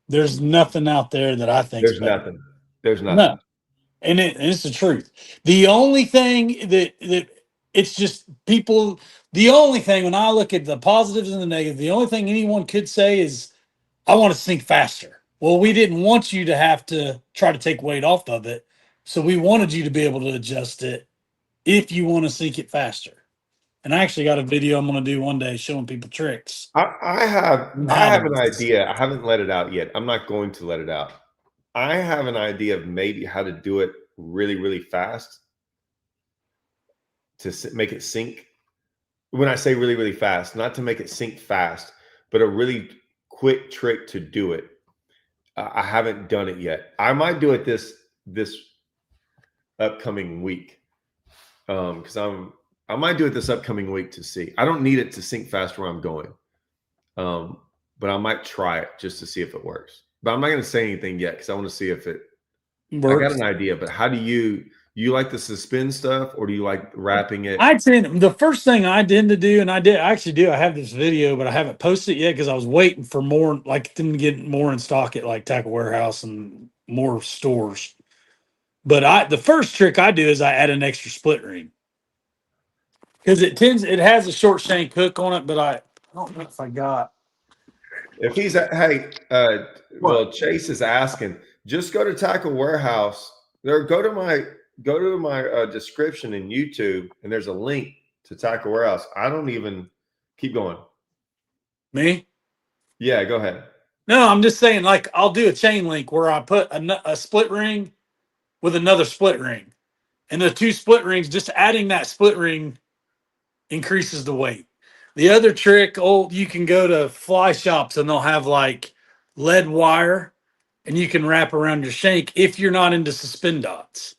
There's nothing out there that I think there's nothing. There's nothing. No. And it's the truth. The only thing that it's just people, the only thing when I look at the positives and the negatives, the only thing anyone could say is, I want to sink faster. Well, we didn't want you to have to try to take weight off of it. So we wanted you to be able to adjust it if you want to sink it faster. And I actually got a video I'm going to do one day showing people tricks. I have an idea. I haven't let it out yet. I'm not going to let it out. I have an idea of maybe how to do it really, really fast to make it sink. When I say really, really fast, not to make it sink fast, but a really quick trick to do it. I haven't done it yet. I might do it this upcoming week, because I might do it this upcoming week to see. I don't need it to sink fast where I'm going, but I might try it just to see if it works. But I'm not going to say anything yet because I want to see if it works. I got an idea, but how do you like the suspend stuff, or do you like wrapping it? I'd say the first thing I tend to do, and I have this video, but I haven't posted it yet because I was waiting for more, like them to get more in stock at like Tackle Warehouse and more stores. But the first trick I do is I add an extra split ring because it has a short shank hook on it, but I don't know if I got. If he's well, Chase is asking, just go to Tackle Warehouse. There, go to my description in YouTube, and there's a link to Tackle Warehouse. I don't even keep going. Me? Yeah, go ahead. No, I'm just saying, like, I'll do a chain link where I put a split ring with another split ring, and the 2 split rings, just adding that split ring increases the weight. The other trick, you can go to fly shops and they'll have like lead wire, and you can wrap around your shank if you're not into suspend dots.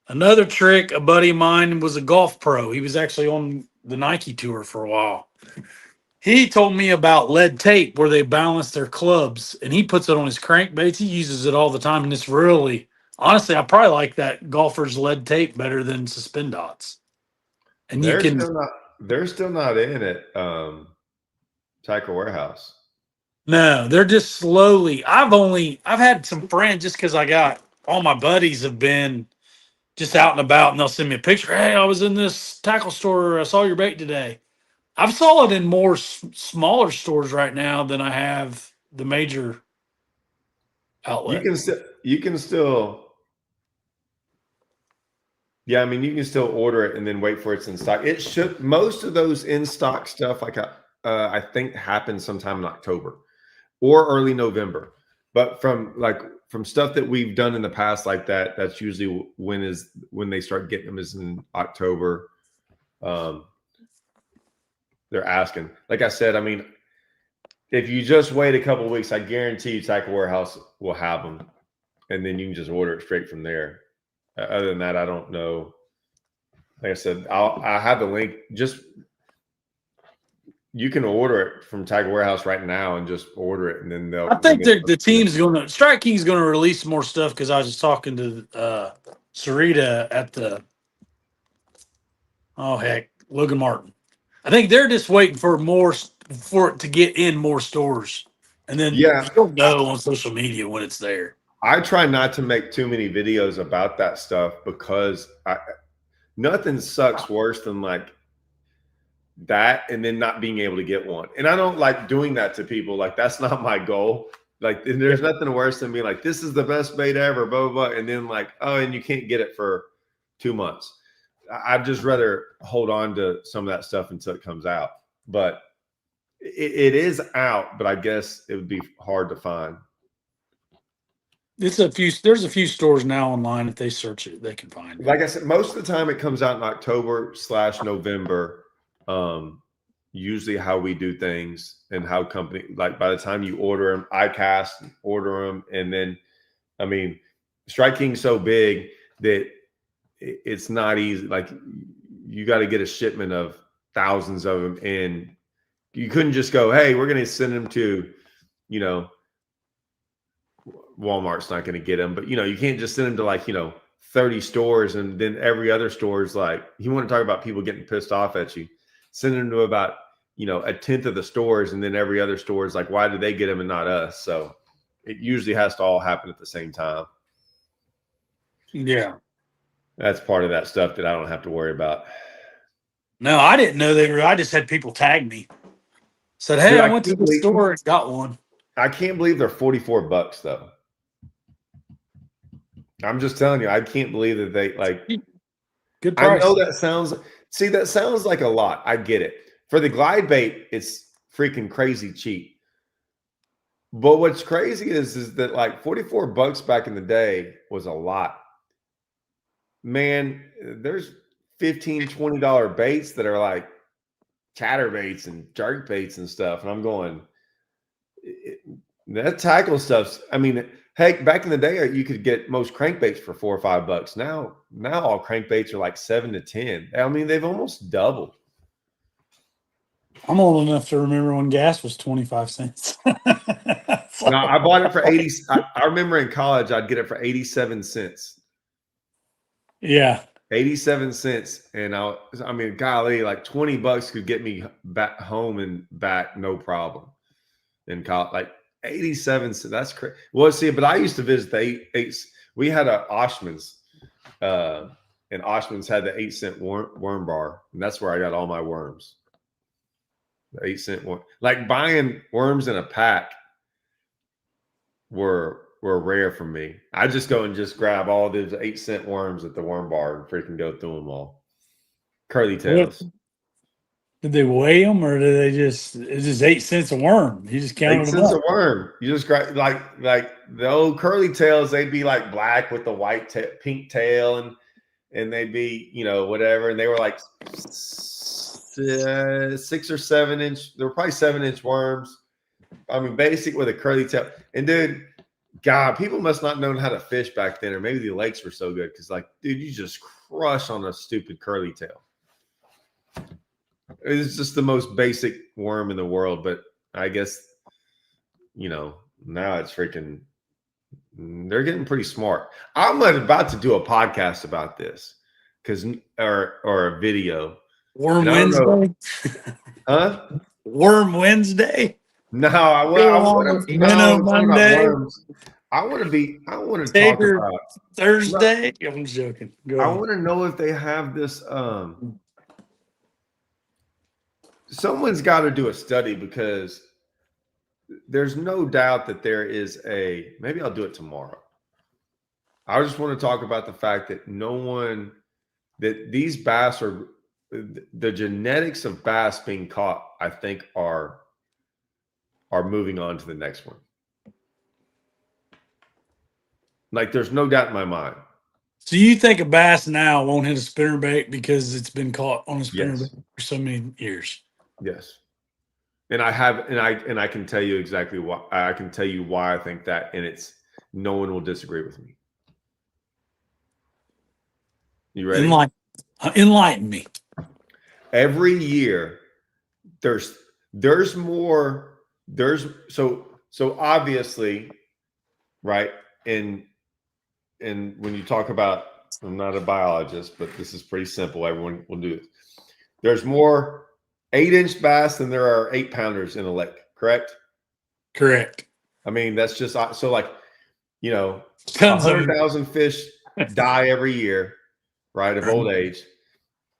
Another trick, a buddy of mine was a golf pro. He was actually on the Nike tour for a while. He told me about lead tape where they balance their clubs, and he puts it on his crankbaits. He uses it all the time, and it's really, honestly, I probably like that golfer's lead tape better than suspend dots. And you They're can, still not. They're still not in at Tackle Warehouse. no, they're just slowly. I've had some friends just because I got all my buddies have been just out and about, and they'll send me a picture. Hey, I was in this tackle store. I saw your bait today. I've saw it in more smaller stores right now than I have the major You outlet. can still. You can still. Yeah, I mean, you can still order it and then wait for it's in stock. It should. Most of those in stock stuff, like I think, happens sometime in October or early November. But from stuff that we've done in the past like that, that's usually when they start getting them is in October. Um, they're asking. Like I said, I mean, if you just wait a couple of weeks, I guarantee you Tackle Warehouse will have them, and then you can just order it straight from there. Other than that, I don't know. Like I said, I have the link. Just you can order it from Tackle Warehouse right now and just order it, and then I they'll. think the team's going to Strike King's going to release more stuff because I was just talking to Sarita at the Logan Martin. I think they're just waiting for for it to get in more stores, and then Yeah, you'll know on social media when it's there. I try not to make too many videos about that stuff because nothing sucks worse than like that and then not being able to get one. And I don't like doing that to people. Like that's not my goal. Like there's nothing worse than being like, this is the best bait ever, blah, blah, blah. And then like, oh, and you can't get it for 2 months. I'd just rather hold on to some of that stuff until it comes out. But it is out, but I guess it would be hard to find. There's a few stores now online. If they search it, they can find it. Like I said, most of the time it comes out in October/November. Usually how we do things and how company, like by the time you order them, I cast and order them. And then, I mean, Strike King's so big that it's not easy. Like you got to get a shipment of thousands of them in. You couldn't just go, hey, we're going to send them to, you know, Walmart's not going to get them, but you know, you can't just send them to like, 30 stores. And then every other store is like, you want to talk about people getting pissed off at you, send them to about, a tenth of the stores. And then every other store is like, why did they get them and not us? So it usually has to all happen at the same time. Yeah. That's part of that stuff that I don't have to worry about. No, I didn't know they were. I just had people tag me. Said, hey, Dude, I went to the store and got one. I can't believe they're $44 though. I'm just telling you, I can't believe that they like. Good price. I know that sounds like a lot. I get it. For the glide bait, it's freaking crazy cheap. But what's crazy is that like $44 back in the day was a lot. Man, there's $15, $20 baits that are like chatter baits and jerk baits and stuff. And I'm going, that tackle stuff's, I mean, heck, back in the day, you could get most crankbaits for $4 or $5. Now all crankbaits are like 7 to 10. I mean, they've almost doubled. I'm old enough to remember when gas was 25 cents. No, I bought it for 80. I remember in college, I'd get it for 87 cents. Yeah. 87 cents. And I mean, golly, like $20 could get me back home and back, no problem. In college, like 87 cents. That's crazy. Well, see, but I used to visit the we had a Oshman's, and Oshman's had the 8-cent worm bar, and that's where I got all my worms. The 8-cent one, like buying worms in a pack, were rare for me. I just go and just grab all those 8-cent worms at the worm bar and freaking go through them all. Curly tails. Did they weigh them, or did they it's just 8 cents a worm? You just counted 8 them cents up. a worm. You just grab like the old curly tails. They'd be like black with the white pink tail, and they'd be whatever. And they were like 6 or 7 inch. They were probably 7-inch worms. I mean, basic with a curly tail. And dude, God, people must not known how to fish back then, or maybe the lakes were so good because, like, dude, you just crush on a stupid curly tail. It's just the most basic worm in the world, but I guess now it's freaking. They're getting pretty smart. I'm about to do a podcast about this or a video, Worm and I don't know, Wednesday. huh? Worm Wednesday. No, I want to. No, Minnow I'm talking about Monday. worms. I want to talk Tater about. Thursday. I'm just joking. Go I ahead. want to know if they have this. Someone's got to do a study because there's no doubt that there is a. Maybe I'll do it tomorrow. I just want to talk about the fact that that these bass are the genetics of bass being caught, I think are moving on to the next one. Like there's no doubt in my mind. So you think a bass now won't hit a spinnerbait because it's been caught on a spinnerbait Yes. for so many years? Yes. And I can tell you exactly why. I can tell you why I think that, and no one will disagree with me. You ready? Enlighten me. Every year there's more so obviously, right? And when you talk about, I'm not a biologist, but this is pretty simple. Everyone will do this. There's more 8-inch bass than there are 8-pounders in a lake, correct? Correct. I mean, that's just so like, Tons of 100,000 fish die every year, right, of old age,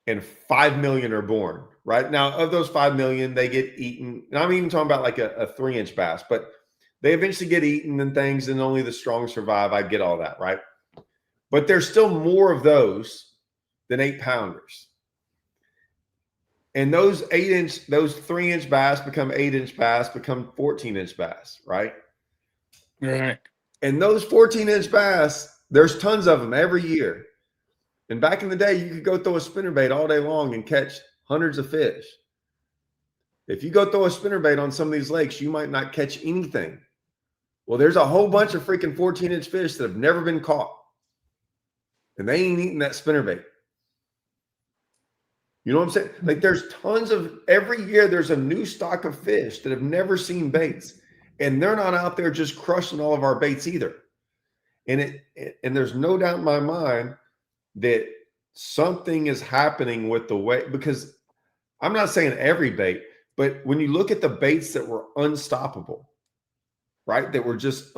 and 5 million are born, right? Now, of those 5 million, they get eaten. And I'm even talking about like a 3-inch bass, but they eventually get eaten and things, and only the strong survive. I get all that, right? But there's still more of those than 8-pounders. And those 3-inch bass become 8-inch bass, become 14-inch bass, right? Right. And those 14-inch bass, there's tons of them every year. And back in the day, you could go throw a spinnerbait all day long and catch hundreds of fish. If you go throw a spinnerbait on some of these lakes, you might not catch anything. Well, there's a whole bunch of freaking 14-inch fish that have never been caught. And they ain't eating that spinnerbait. You know what I'm saying? Like there's tons of, every year there's a new stock of fish that have never seen baits. And they're not out there just crushing all of our baits either. And there's no doubt in my mind that something is happening with the way, because I'm not saying every bait, but when you look at the baits that were unstoppable, right? That were just,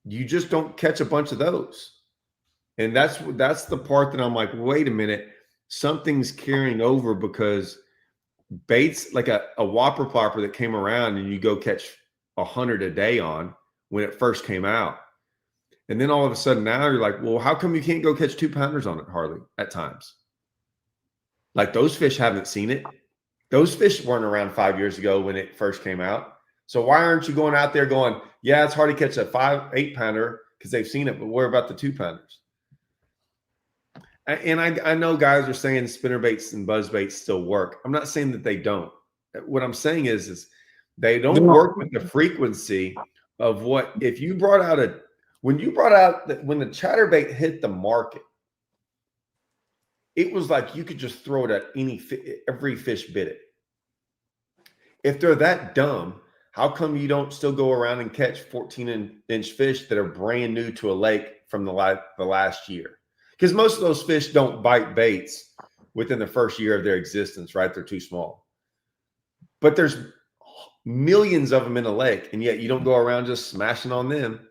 you just don't catch a bunch of those. And that's the part that I'm like, wait a minute, something's carrying over, because baits like a whopper plopper that came around and you go catch 100 a day on when it first came out. And then all of a sudden now you're like, well, how come you can't go catch 2-pounders on it hardly at times? Like those fish haven't seen it. Those fish weren't around 5 years ago when it first came out. So why aren't you going out there going, yeah, it's hard to catch a 8-pounder because they've seen it, but what about the 2-pounders? And I know guys are saying spinner baits and buzz baits still work. I'm not saying that they don't. What I'm saying is they don't work with the frequency of what, if you brought out when the chatterbait hit the market, it was like you could just throw it at every fish bit it. If they're that dumb, how come you don't still go around and catch 14-inch fish that are brand new to a lake from the last year? Because most of those fish don't bite baits within the first year of their existence, right? They're too small. But there's millions of them in a lake, and yet you don't go around just smashing on them.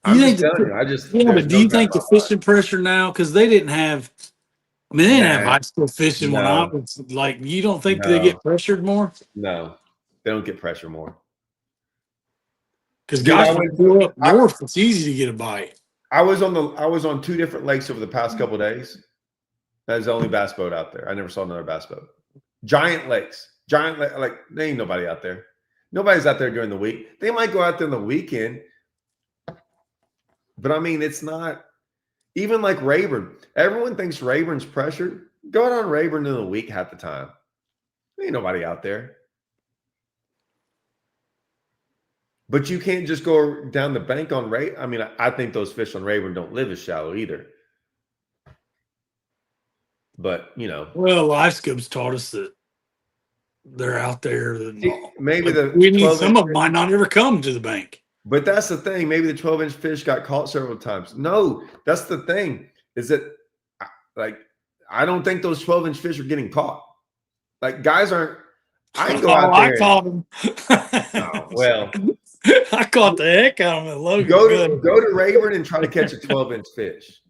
But do you think the fishing pressure now, because they didn't have, they didn't have high school fishing when I was like, you don't think they get pressured more? No, they don't get pressure more. Because guys grew up north, it's easy to get a bite. I was on 2 different lakes over the past couple of days. That was the only bass boat out there. I never saw another bass boat. Giant lakes, like there ain't nobody out there. Nobody's out there during the week. They might go out there on the weekend, but I mean, it's not even like Rayburn. Everyone thinks Rayburn's pressured. Go out on Rayburn in the week half the time. There ain't nobody out there. But you can't just go down the bank on Ray. I mean, I think those fish on Rayburn don't live as shallow either. But you know, Well, live scopes taught us that they're out there. maybe the We need 12 inch. some of them might not ever come to the bank. But that's the thing. Maybe the 12-inch fish got caught several times. No, that's the thing. Is that like I don't think those 12-inch fish are getting caught. Like guys aren't. I can go out I there. caught them. Oh, well, I caught the heck out of them at Logan. go to Rayburn and try to catch a 12-inch fish.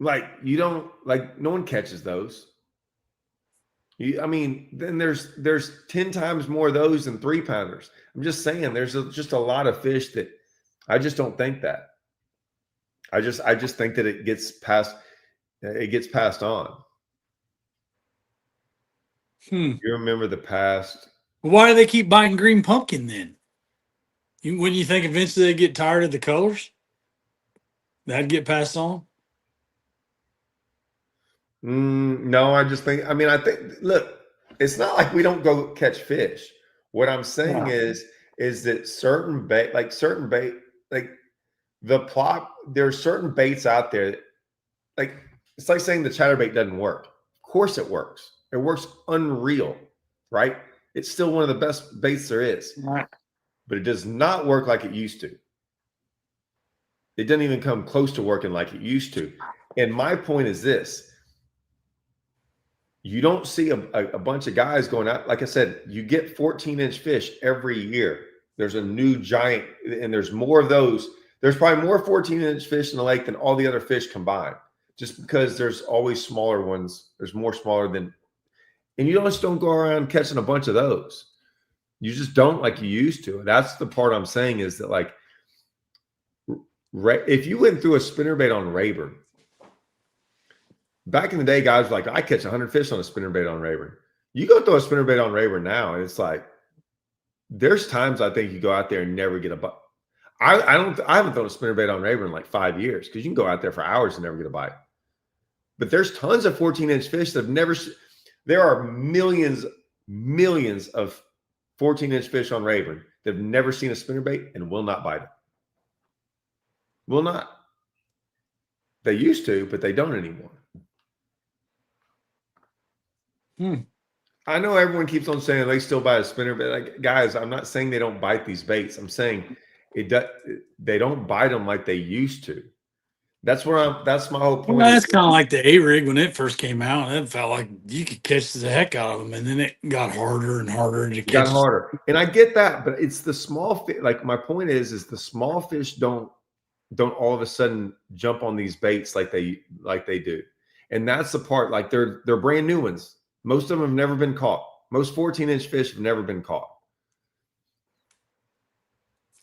Like you don't like no one catches those. I mean, then there's 10 times more of those than 3-pounders. I'm just saying there's just a lot of fish that I just don't think that. I just think that it gets passed on. You remember the past. Why do they keep biting green pumpkin then? Wouldn't you think eventually they get tired of the colors? That'd get passed on? No, I just think, I think, look, it's not like we don't go catch fish. What I'm saying is that certain bait, like the plot, there's certain baits out there that, like, it's like saying the chatterbait doesn't work. Of course it works. It works unreal, right? It's still one of the best baits there is. Right. But it does not work like it used to. It doesn't even come close to working like it used to. And my point is this. You don't see a bunch of guys going out. Like I said, you get 14-inch fish every year. There's a new giant, and there's more of those. There's probably more 14-inch fish in the lake than all the other fish combined, just because there's always smaller ones. There's more smaller than, and you just don't go around catching a bunch of those. You just don't like you used to. That's the part I'm saying is that, like, if you went through a spinnerbait on Rayburn, back in the day, guys were like, I catch 100 fish on a spinnerbait on Rayburn. You go throw a spinnerbait on Rayburn now, and it's like, there's times I think you go out there and never get a bite. I haven't thrown a spinnerbait on Rayburn in like 5 years, because you can go out there for hours and never get a bite. But there's tons of 14-inch fish that have never. There are millions of 14-inch fish on Rayburn that have never seen a spinnerbait and will not bite it. Will not. They used to, but they don't anymore. I know everyone keeps on saying they still bite a spinnerbait. Like, guys, I'm not saying they don't bite these baits. I'm saying they don't bite them like they used to. That's my whole point. Well, that's kind of like the A-rig when it first came out. It felt like you could catch the heck out of them, and then it got harder and harder to catch. Got harder, and I get that, but it's the small fish. Like, my point is the small fish don't all of a sudden jump on these baits like they do, and that's the part. Like, they're brand new ones. Most of them have never been caught. Most 14-inch fish have never been caught.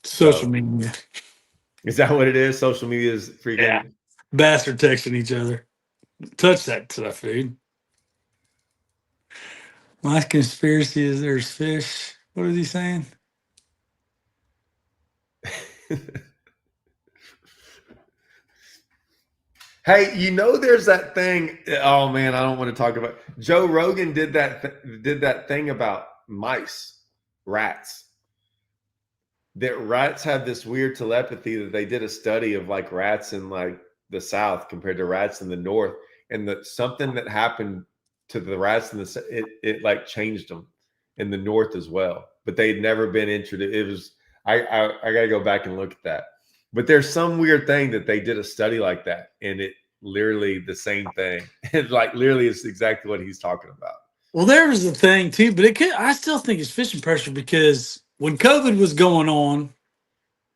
Social media. Is that what it is? Social media is freaking. Yeah. Bass are texting each other. Touch that stuff, dude. My conspiracy is there's fish. What is he saying? Hey, there's that thing. Oh man, I don't want to talk about. Joe Rogan did that thing about mice, rats. That rats have this weird telepathy. That they did a study of, like, rats in, like, the South compared to rats in the North, and that something that happened to the rats in it like changed them in the North as well. But they'd never been introduced. It was I gotta go back and look at that. But there's some weird thing that they did a study like that, and it literally the same thing. It like literally is exactly what he's talking about. Well, there was a thing too, but I still think it's fishing pressure, because when COVID was going on,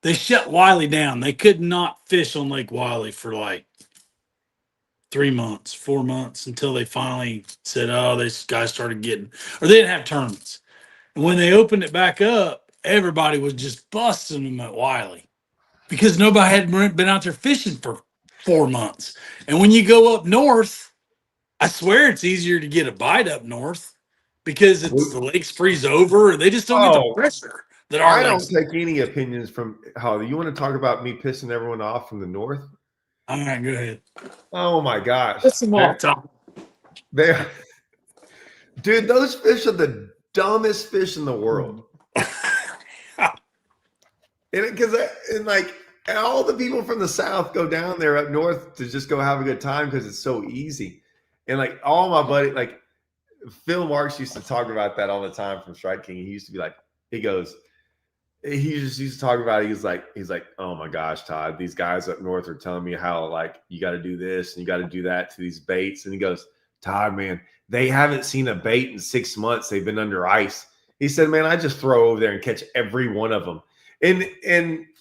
they shut Wiley down. They could not fish on Lake Wiley for like 3 months, 4 months, until they finally said, oh, these guys started getting, or they didn't have tournaments. And when they opened it back up, everybody was just busting them at Wiley, because nobody had been out there fishing for 4 months. And when you go up north, I swear it's easier to get a bite up north, because the lakes freeze over, and they just don't get the pressure that our lakes. I don't take any opinions from how you want to talk about me pissing everyone off from the north. All right, go ahead. Oh my gosh. That's small talk. Dude, those fish are the dumbest fish in the world. And all the people from the South go down there up north to just go have a good time because it's so easy. And like all my buddy, like Phil Marks used to talk about that all the time from Strike King. He used to be like, he goes, he just used to talk about it. He's like, oh my gosh, Todd, these guys up north are telling me how like you got to do this and you got to do that to these baits. And he goes, Todd, man, they haven't seen a bait in 6 months. They've been under ice. He said, man, I just throw over there and catch every one of them. And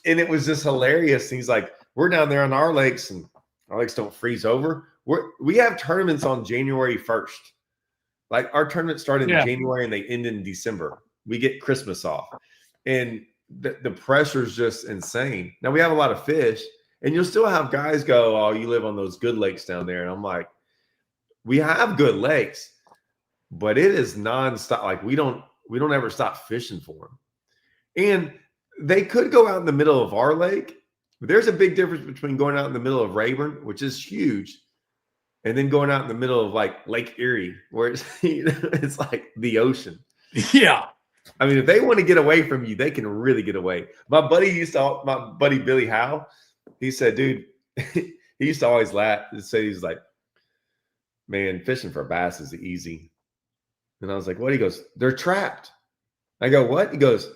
it was just hilarious. And he's like, we're down there on our lakes and our lakes don't freeze over. We have tournaments on January 1st. Like our tournaments start in January and they end in December. We get Christmas off. And the pressure is just insane. Now we have a lot of fish, and you'll still have guys go, "Oh, you live on those good lakes down there." And I'm like, we have good lakes, but it is nonstop. Like we don't ever stop fishing for them. And they could go out in the middle of our lake, but there's a big difference between going out in the middle of Rayburn, which is huge, and then going out in the middle of like Lake Erie, where it's it's like the ocean. Yeah. I mean, if they want to get away from you, they can really get away. My buddy Billy Howe, he said, dude, he used to always laugh and say, he's like, man, fishing for bass is easy. And I was like, what? He goes, they're trapped. I go, what? He goes,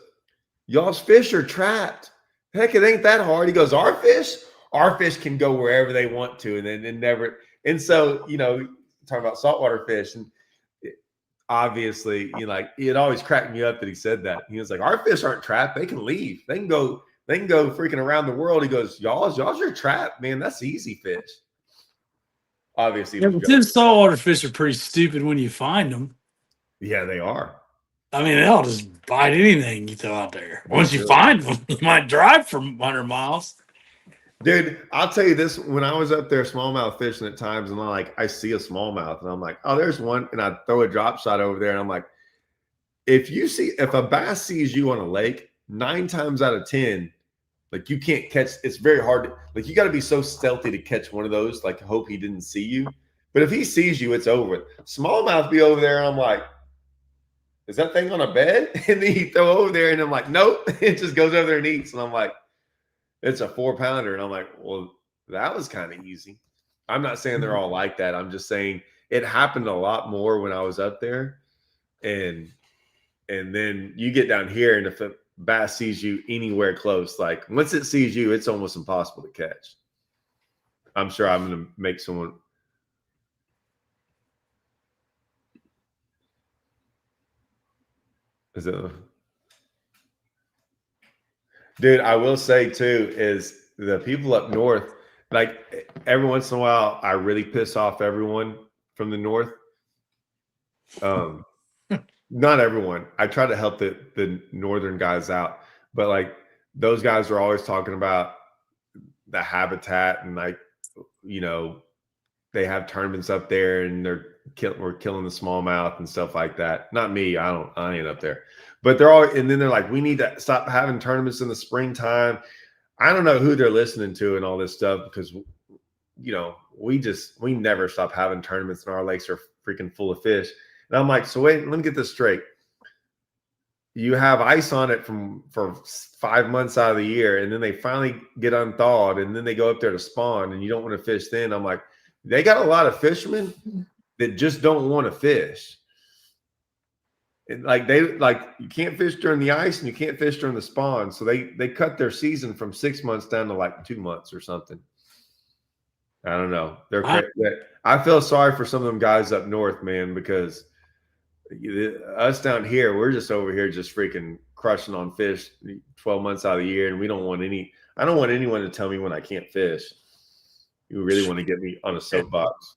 y'all's fish are trapped. Heck, it ain't that hard. He goes, our fish can go wherever they want to. And then it never. And so, talking about saltwater fish and obviously, like it always cracked me up that he said that. He was like, our fish aren't trapped. They can leave. They can go freaking around the world. He goes, y'all's are trapped, man. That's easy fish. Obviously. Yeah, but them saltwater fish are pretty stupid when you find them. Yeah, they are. I mean, they'll just bite anything you throw out there. Once you find them, you might drive for 100 miles. Dude, I'll tell you this. When I was up there smallmouth fishing at times, and I see a smallmouth, and I'm like, oh, there's one, and I throw a drop shot over there, and I'm like, if a bass sees you on a lake, 9 times out of 10, like you can't catch. It's very hard. Like you got to be so stealthy to catch one of those. Like hope he didn't see you. But if he sees you, it's over. Smallmouth be over there, and I'm like, is that thing on a bed? And then you throw over there, and I'm like, nope. It just goes over there and eats, and I'm like, it's a 4-pounder. And I'm like, well, that was kind of easy. I'm not saying they're all like that. I'm just saying it happened a lot more when I was up there. And then you get down here, and if a bass sees you anywhere close, like once it sees you, it's almost impossible to catch. I'm sure I'm going to make someone. Is it? Dude, I will say too, is the people up north, like every once in a while, I really piss off everyone from the north. Not everyone. I try to help the northern guys out, but like those guys are always talking about the habitat and like, they have tournaments up there and we're killing the smallmouth and stuff like that. Not me. I ain't up there, but and then they're like, we need to stop having tournaments in the springtime. I don't know who they're listening to and all this stuff because, we never stop having tournaments and our lakes are freaking full of fish. And I'm like, so wait, let me get this straight. You have ice on it for 5 months out of the year, and then they finally get unthawed, and then they go up there to spawn, and you don't want to fish then. I'm like, they got a lot of fishermen that just don't want to fish. And you can't fish during the ice and you can't fish during the spawn. So they cut their season from 6 months down to like 2 months or something. I don't know. I feel sorry for some of them guys up north, man, because us down here, we're just over here just freaking crushing on fish 12 months out of the year. And I don't want anyone to tell me when I can't fish. You really want to get me on a soapbox.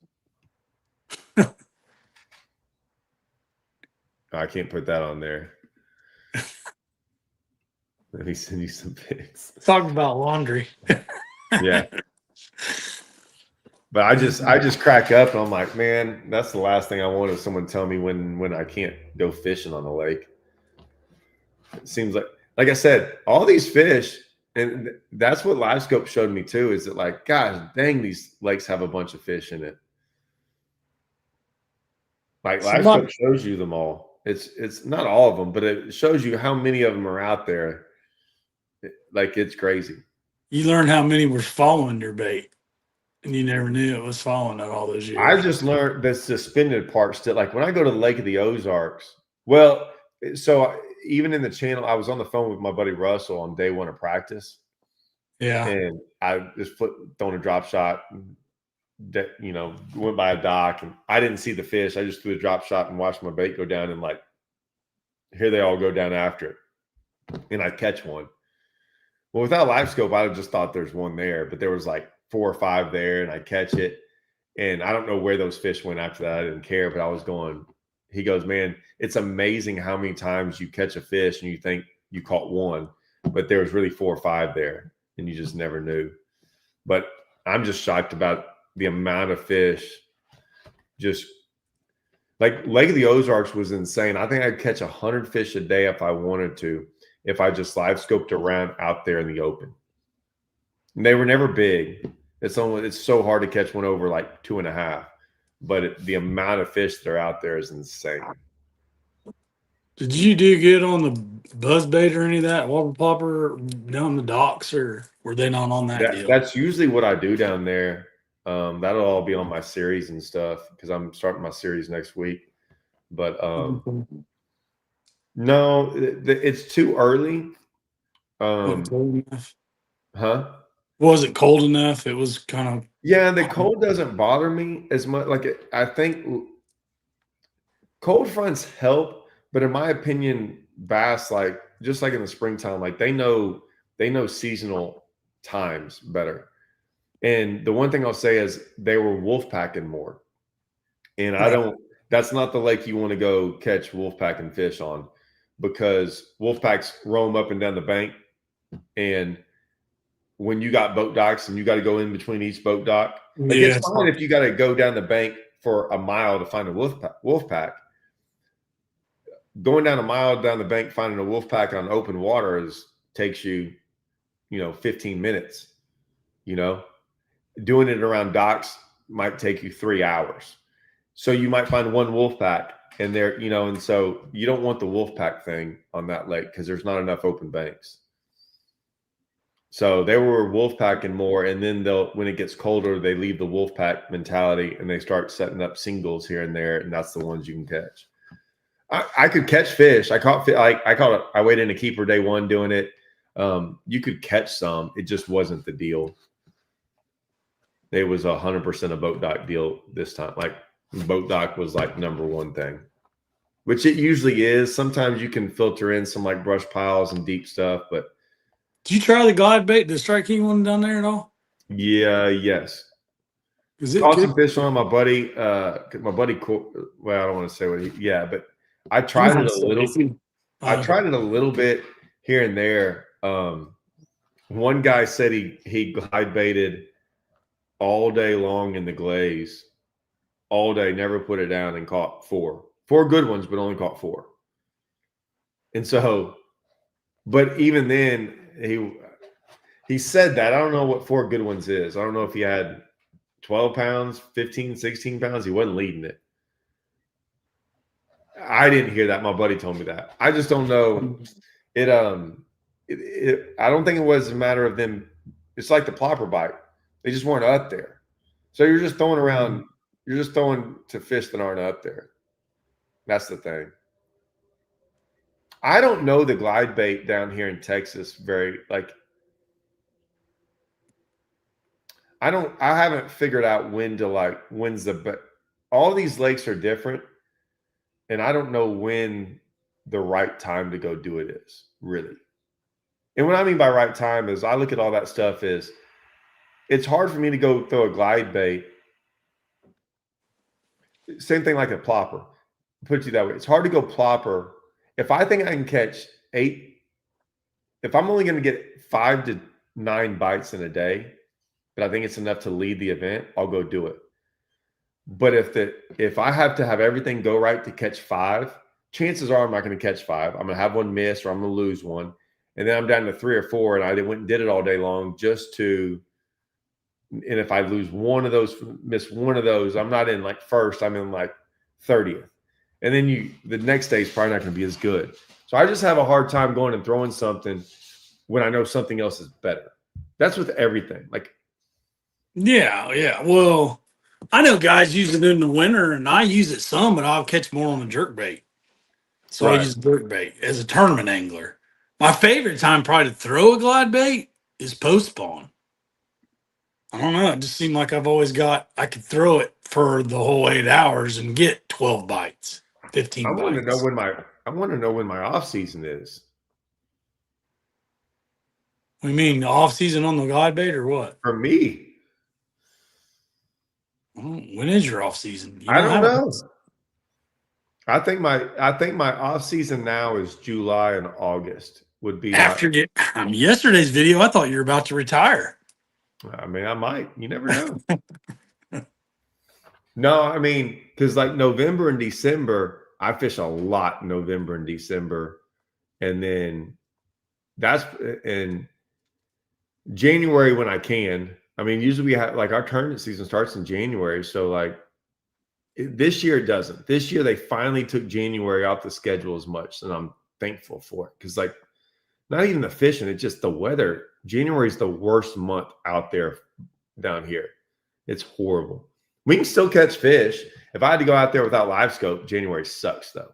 I can't put that on there. Let me send you some pics. Talking about laundry. Yeah. But I just crack up and I'm like, man, that's the last thing I want is someone tell me when I can't go fishing on the lake. It seems like I said, all these fish, and that's what LiveScope showed me too, is that like, gosh, dang, these lakes have a bunch of fish in it. Like LiveScope shows you them all. It's not all of them, but it shows you how many of them are out there. Like it's crazy. You learn how many were following your bait, and you never knew it was following it all those I years. just learned the suspended part still. Like when I go to Lake of the Ozarks, well, so even in the channel, I was on the phone with my buddy Russell on day one of practice, Yeah. and I just thrown a drop shot, went by a dock, and I didn't see the fish. I just threw a drop shot and watched my bait go down, and like here they all go down after it, and I catch one. Well, without live scope, I just thought there's one there, but there was like 4 or 5 there, and I catch it. And I don't know where those fish went after that. I didn't care, but I was going. He goes, man, it's amazing how many times you catch a fish and you think you caught one, but there was really 4 or 5 there, and you just never knew. But I'm just shocked about the amount of fish. Just like Lake of the Ozarks was insane. I think I'd catch 100 fish a day if I wanted to, if I just live scoped around out there in the open. And they were never big. It's so hard to catch one over like 2.5, but the amount of fish that are out there is insane. Did you do good on the buzz bait or any of that wobble popper down the docks, or were they not on that deal? That's usually what I do down there. That'll all be on my series and stuff because I'm starting my series next week. But no, it's too early. Wasn't cold enough. Huh? Wasn't cold enough. It was kind of Yeah, the cold doesn't bother me as much. Like I think cold fronts help, but in my opinion, bass like just like in the springtime, like they know seasonal times better. And the one thing I'll say is they were wolf packing more. And I don't that's not the lake you want to go catch wolf packing fish on because wolf packs roam up and down the bank. And when you got boat docks and you got to go in between each boat dock, like it's fine if you got to go down the bank for a mile to find a wolf pack. Going down a mile down the bank finding a wolf pack on open water takes you 15 minutes. Doing it around docks might take you 3 hours. So you might find one wolf pack and there, and so you don't want the wolf pack thing on that lake because there's not enough open banks. So they were wolf packing more, and then when it gets colder, they leave the wolf pack mentality and they start setting up singles here and there, and that's the ones you can catch. I could catch fish. I caught it. I waited in a keeper day one doing it. You could catch some. It just wasn't the deal. It was 100% a boat dock deal this time. Like boat dock was like number one thing, which it usually is. Sometimes you can filter in some like brush piles and deep stuff, but. Did you try the glide bait, the Strike King one down there at all? Yeah, yes. Is it caught good? some fish on my buddy. Well, I don't want to say what but I tried it a little. I tried it a little bit here and there. One guy said he glide baited all day long in the glaze, all day, never put it down, and caught 4 good ones, but only caught 4. And so, but even then, he said that. I don't know what 4 good ones is. I don't know if he had 12 pounds, 15, 16 pounds. He wasn't leading it. I didn't hear that. My buddy told me that. I just don't know. I don't think it was a matter of them. It's like the plopper bite. They just weren't up there. So you're just throwing around. You're just throwing to fish that aren't up there. That's the thing. I don't know the glide bait down here in Texas I haven't figured out when's all these lakes are different. And I don't know when the right time to go do it is, really. And what I mean by right time is I look at all that stuff it's hard for me to go throw a glide bait. Same thing like a plopper. Put it that way. It's hard to go plopper. If I think I can catch 8, if I'm only going to get 5 to 9 bites in a day, but I think it's enough to lead the event, I'll go do it. But if I have to have everything go right to catch 5, chances are I'm not going to catch 5. I'm going to have one miss or I'm going to lose one. And then I'm down to 3 or 4 and I went and did it all day long and if I lose one of those, miss one of those, I'm not in like first, I'm in like 30th. And then the next day is probably not going to be as good. So I just have a hard time going and throwing something when I know something else is better. That's with everything. Like, Yeah. Well, I know guys use it in the winter, and I use it some, but I'll catch more on a jerk bait. So I right. use jerk bait as a tournament angler. My favorite time probably to throw a glide bait is post spawn. I don't know. It just seemed like I could throw it for the whole 8 hours and get 12 bites, I 15 want to know bites. when my off season is. We mean off season on the glide bait or what? For me, When is your off season? You I don't don't have a know. I think my off season now is July and August would be my. after yesterday's video. I thought you were about to retire. I mean, I might. You never know. No, I mean, because like November and December, I fish a lot in November and December, and then that's in January when I can. I mean, usually we have like our tournament season starts in January, so like this year it doesn't. This year they finally took January off the schedule as much, and I'm thankful for it because like not even the fishing, it's just the weather. January is the worst month out there down here. It's horrible. We can still catch fish. If I had to go out there without live scope, January sucks though.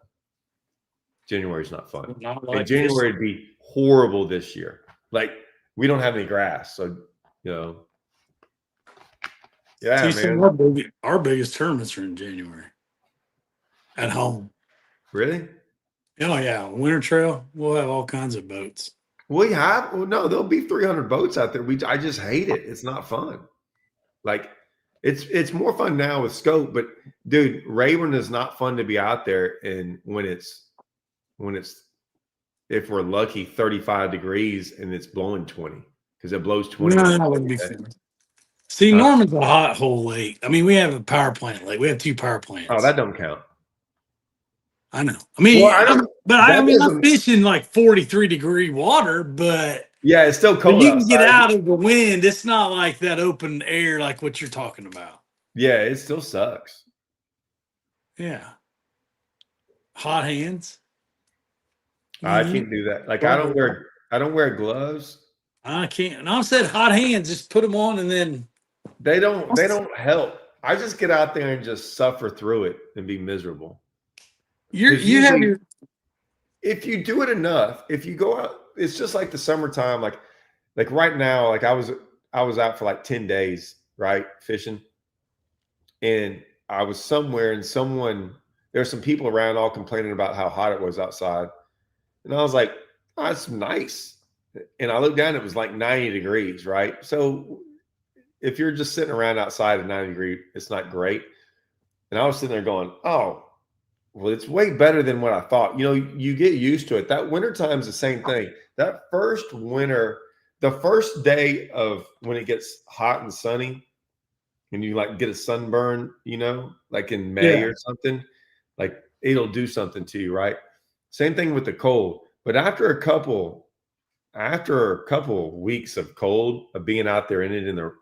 January's not fun. Not And like January this. would be horrible this year. Like we don't have any grass, so you know. Yeah, See, some man. of our biggest tournaments are in January at home. Really? Oh yeah, winter trail. We'll have all kinds of boats. Well, no, there'll be 300 boats out there. I just hate it. It's not fun. Like it's more fun now with scope, but dude, Rayburn is not fun to be out there. And when it's if we're lucky 35 degrees and it's blowing 20 because it blows 20. No, that wouldn't be fun. See, Huh? Norman's a hot hole lake. I mean, we have a power plant lake. We have 2 power Oh, plants. that don't count. I know. I mean, Well, I don't. I That mean, I'm doesn't. fishing like 43-degree water, but Yeah, it's still when cold you can get outside. out of the wind, it's not like that open air like what you're talking about. Yeah, it still sucks. Yeah. Hot hands. I can't do that. Like Mhm. I don't wear gloves. I can't. And I said hot hands, just put them on and then They don't help. I just get out there and just suffer through it and be miserable. Because you have usually your if you do it enough, if you go out, it's just like the summertime. Like right now, like I was out for like 10 days, right? Fishing. And I was somewhere and there's some people around all complaining about how hot it was outside. And I was like, oh, it's nice. And I looked down, it was like 90 degrees, right? So if you're just sitting around outside at 90 degrees, it's not great. And I was sitting there going, oh, well, it's way better than what I thought. You know, you get used to it. That wintertime's the same thing. That first winter, the first day of when it gets hot and sunny, and you like get a sunburn, you know, like in May yeah. or something, like it'll do something to you, right? Same thing with the cold. But after a couple weeks of cold, of being out there in it in the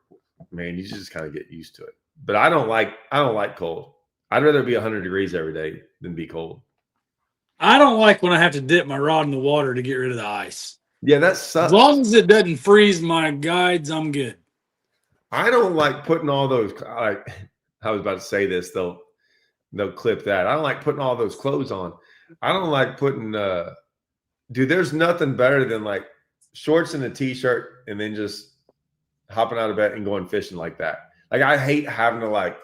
man, you just kind of get used to it. But I don't like cold. I'd rather be 100 degrees every day than be cold. I don't like when I have to dip my rod in the water to get rid of the ice. Yeah, that As long sucks. as it doesn't freeze my guides, I'm good. I don't like putting all those like I was about to say this, they'll clip that. I don't like putting all those clothes on. I don't like putting dude, there's nothing better than like shorts and a t-shirt and then just hopping out of bed and going fishing like that. Like I hate having to like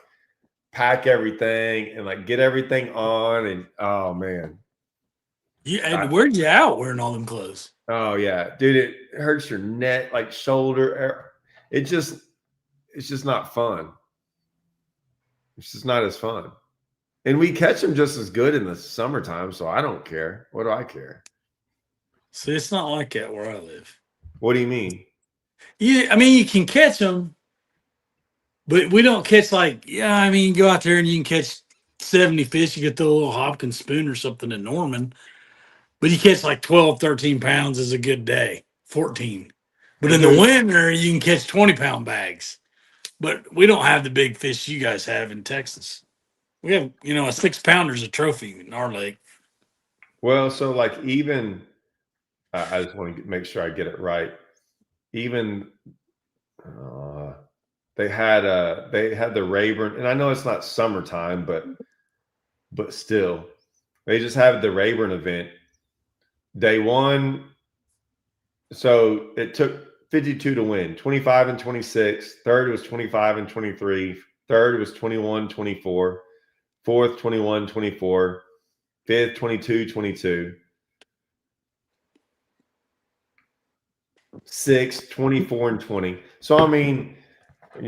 pack everything and like get everything on and oh man. And where'd you out wearing all them clothes? Oh yeah, dude, it hurts your neck, like shoulder. It's just not fun. It's just not as fun. And we catch them just as good in the summertime, so I don't care. What do I care? See, it's not like that where I live. What do you mean? I mean, you can catch them, but we don't catch I mean, you go out there and you can catch 70 fish. You get the little Hopkins spoon or something in Norman, but you catch like 12, 13 pounds is a good day, 14. But Well, in the dude, winter, you can catch 20-pound bags. But we don't have the big fish you guys have in Texas. We have, a 6-pounder is a trophy in our lake. well, so like even I just want to make sure I get it right. Even They had the Rayburn, and I know it's not summertime, but still, they just had the Rayburn event. Day one, so it took 52 to win, 25 and 26. Third was 25 and 23. Third was 21, 24. Fourth, 21, 24. Fifth, 22, 22. Sixth, 24 and 20. So, I mean,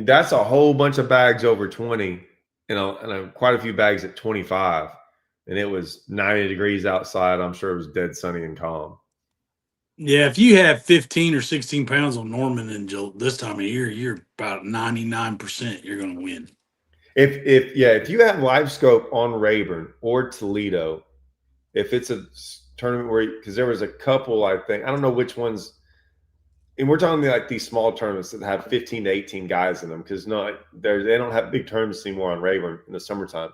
that's a whole bunch of bags over 20 and quite a few bags at 25. And it was 90 degrees outside. I'm sure it was dead sunny and calm. Yeah, if you have 15 or 16 pounds on Norman and this time of year, you're about 99% you're going to win. If you have live scope on Rayburn or Toledo, if it's a tournament where, because there was a couple, I think, I don't know which ones, and we're talking like these small tournaments that have 15 to 18 guys in them, because no, they don't have big tournaments anymore on Rayburn in the summertime.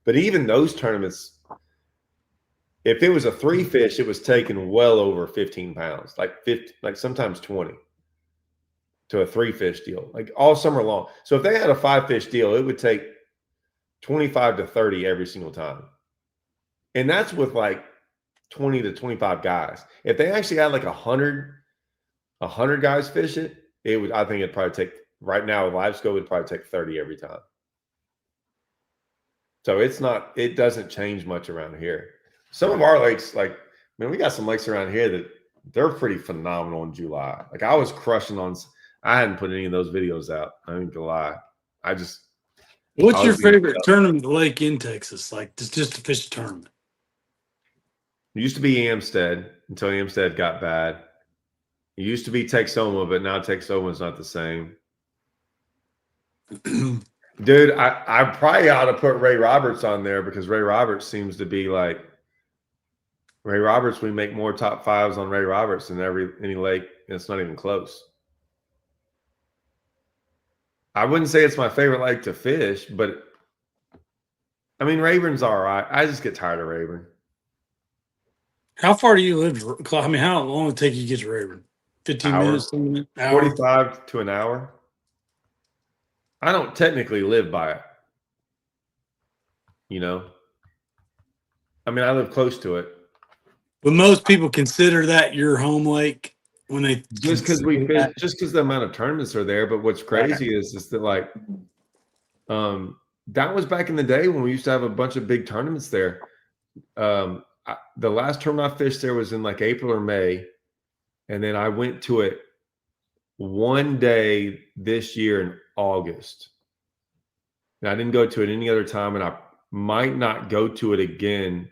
But even those tournaments, if it was a 3 fish, it was taking well over 15 pounds, like 50, like sometimes 20 to a 3 fish deal, like all summer long. So if they had a 5 fish deal, it would take 25 to 30 every single time. And that's with like 20 to 25 guys. If they actually had like 100 guys fish it, I think it'd probably take, right now with live scope, it'd probably take 30 every time. So it doesn't change much around here. Some of our lakes, like, man, we got some lakes around here that they're pretty phenomenal in July. Like, I was crushing on, I hadn't put any of those videos out. I ain't gonna lie. What's your favorite tournament lake in Texas? Like, just to fish a tournament. It used to be Amstead until Amstead got bad. It used to be Texoma, but now Texoma's not the same. Dude, I probably ought to put Ray Roberts on there, because Ray Roberts seems to be like, Ray Roberts, we make more top fives on Ray Roberts than any lake. It's not even close. I wouldn't say it's my favorite lake to fish, but I mean, Rayburn's all right. I just get tired of Rayburn. How far do you live? I mean, how long would it take you to get to Rayburn? 15 minutes, 45 to an hour. I don't technically live by it. You know? I mean, I live close to it. But most people consider that your home lake when they just because the amount of tournaments are there. But what's crazy is that, like, that was back in the day when we used to have a bunch of big tournaments there. The last tournament I fished there was in like April or May, and then I went to it one day this year in August. And I didn't go to it any other time, and I might not go to it again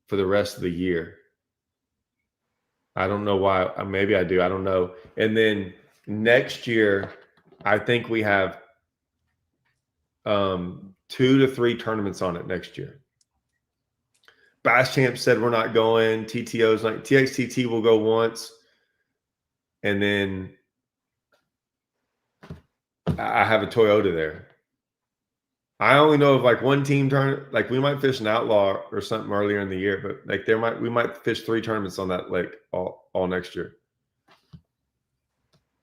for the rest of the year. I don't know why. Maybe I do. I don't know. And then next year, I think we have 2 to 3 tournaments on it next year. Bass Champ said we're not going. TTO's like, TXTT will go once. And then I have a Toyota there. I only know of like one team tournament. Like, we might fish an outlaw or something earlier in the year, but like we might fish 3 tournaments on that lake all next year.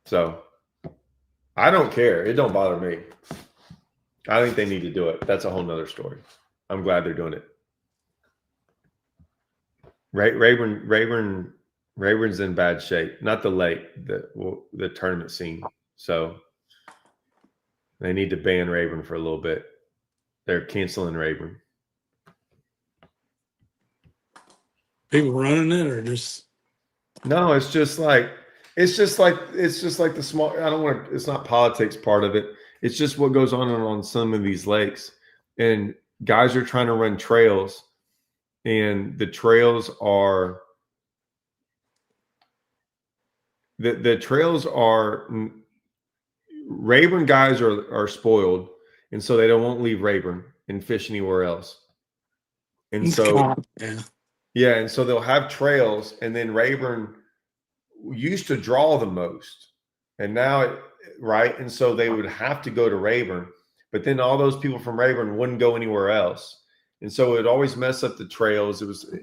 So I don't care. It don't bother me. I think they need to do it. That's a whole nother story. I'm glad they're doing it. Rayburn's in bad shape. Not the lake, the tournament scene. So they need to ban Rayburn for a little bit. They're canceling Rayburn. People running it, or just no? It's just like the small. I don't want to. It's not politics part of it. It's just what goes on some of these lakes, and guys are trying to run trails, and the trails are the trails are Rayburn guys are spoiled, and so they won't leave Rayburn and fish anywhere else. And so and so they'll have trails, and then Rayburn used to draw the most, and now and so they would have to go to Rayburn, but then all those people from Rayburn wouldn't go anywhere else, and so it would always mess up the trails.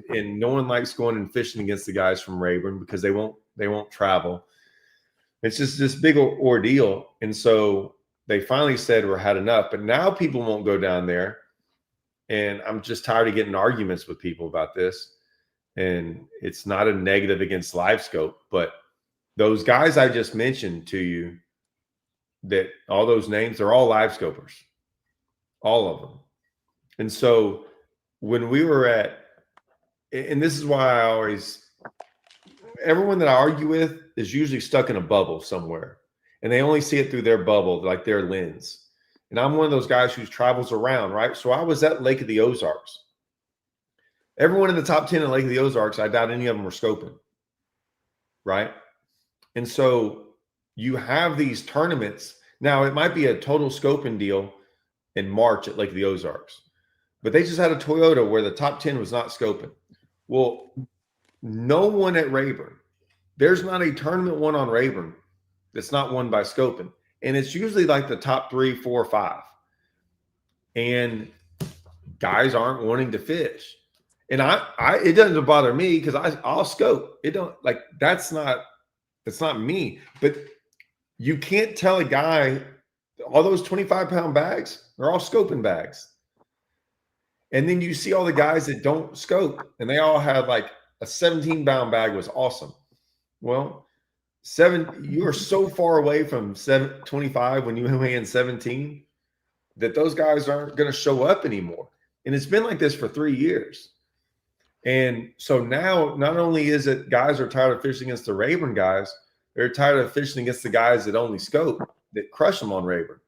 And no one likes going and fishing against the guys from Rayburn because they won't travel. It's just this big ordeal. And so they finally said we're had enough. But now people won't go down there. And I'm just tired of getting arguments with people about this. And it's not a negative against LiveScope, but those guys I just mentioned to you, that all those names, they're all LiveScopers, all of them. And so when we were at, and this is why I always, everyone that I argue with is usually stuck in a bubble somewhere, and they only see it through their bubble, like their lens. And I'm one of those guys who travels around, right? So I was at Lake of the Ozarks. Everyone in the top 10 in Lake of the Ozarks, I doubt any of them were scoping, right? And so you have these tournaments. Now, it might be a total scoping deal in March at Lake of the Ozarks, but they just had a Toyota where the top 10 was not scoping. Well, no one at Rayburn, there's not a tournament won on Rayburn that's not won by scoping. And it's usually like the top 3, 4, 5. And guys aren't wanting to fish. And it doesn't bother me because I'll scope. It don't, like, that's not me. But you can't tell a guy, all those 25-pound bags, they're all scoping bags. And then you see all the guys that don't scope, and they all had like a 17-pound bag was awesome. Well, you are so far away from 25 when you weigh in 17 that those guys aren't going to show up anymore. And it's been like this for 3 years. And so now, not only is it guys are tired of fishing against the Rayburn guys, they're tired of fishing against the guys that only scope, that crush them on Rayburn.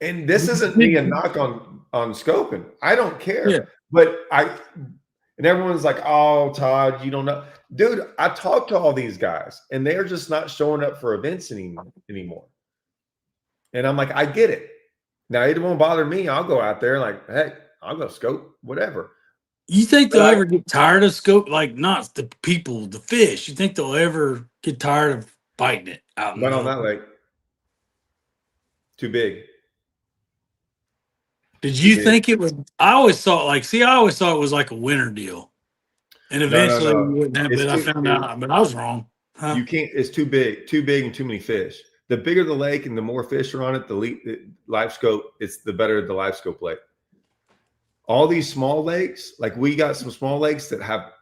And this isn't me a knock on scoping. I don't care. Yeah. But and everyone's like, oh, Todd, you don't know. Dude, I talk to all these guys, and they're just not showing up for events anymore. And I'm like, I get it. Now, it won't bother me. I'll go out there like, hey, I'll go scope, whatever. You think they'll ever get tired of scope? Like, not the people, the fish. You think they'll ever get tired of biting it out? Not on that lake. Too big. Did you think it was? I always thought it was like a winter deal, and eventually we wouldn't have. But I found out, but I was wrong. Huh? You can't. It's too big, and too many fish. The bigger the lake and the more fish are on it, the LiveScope, it's the better the LiveScope lake. All these small lakes, like we got some small lakes that have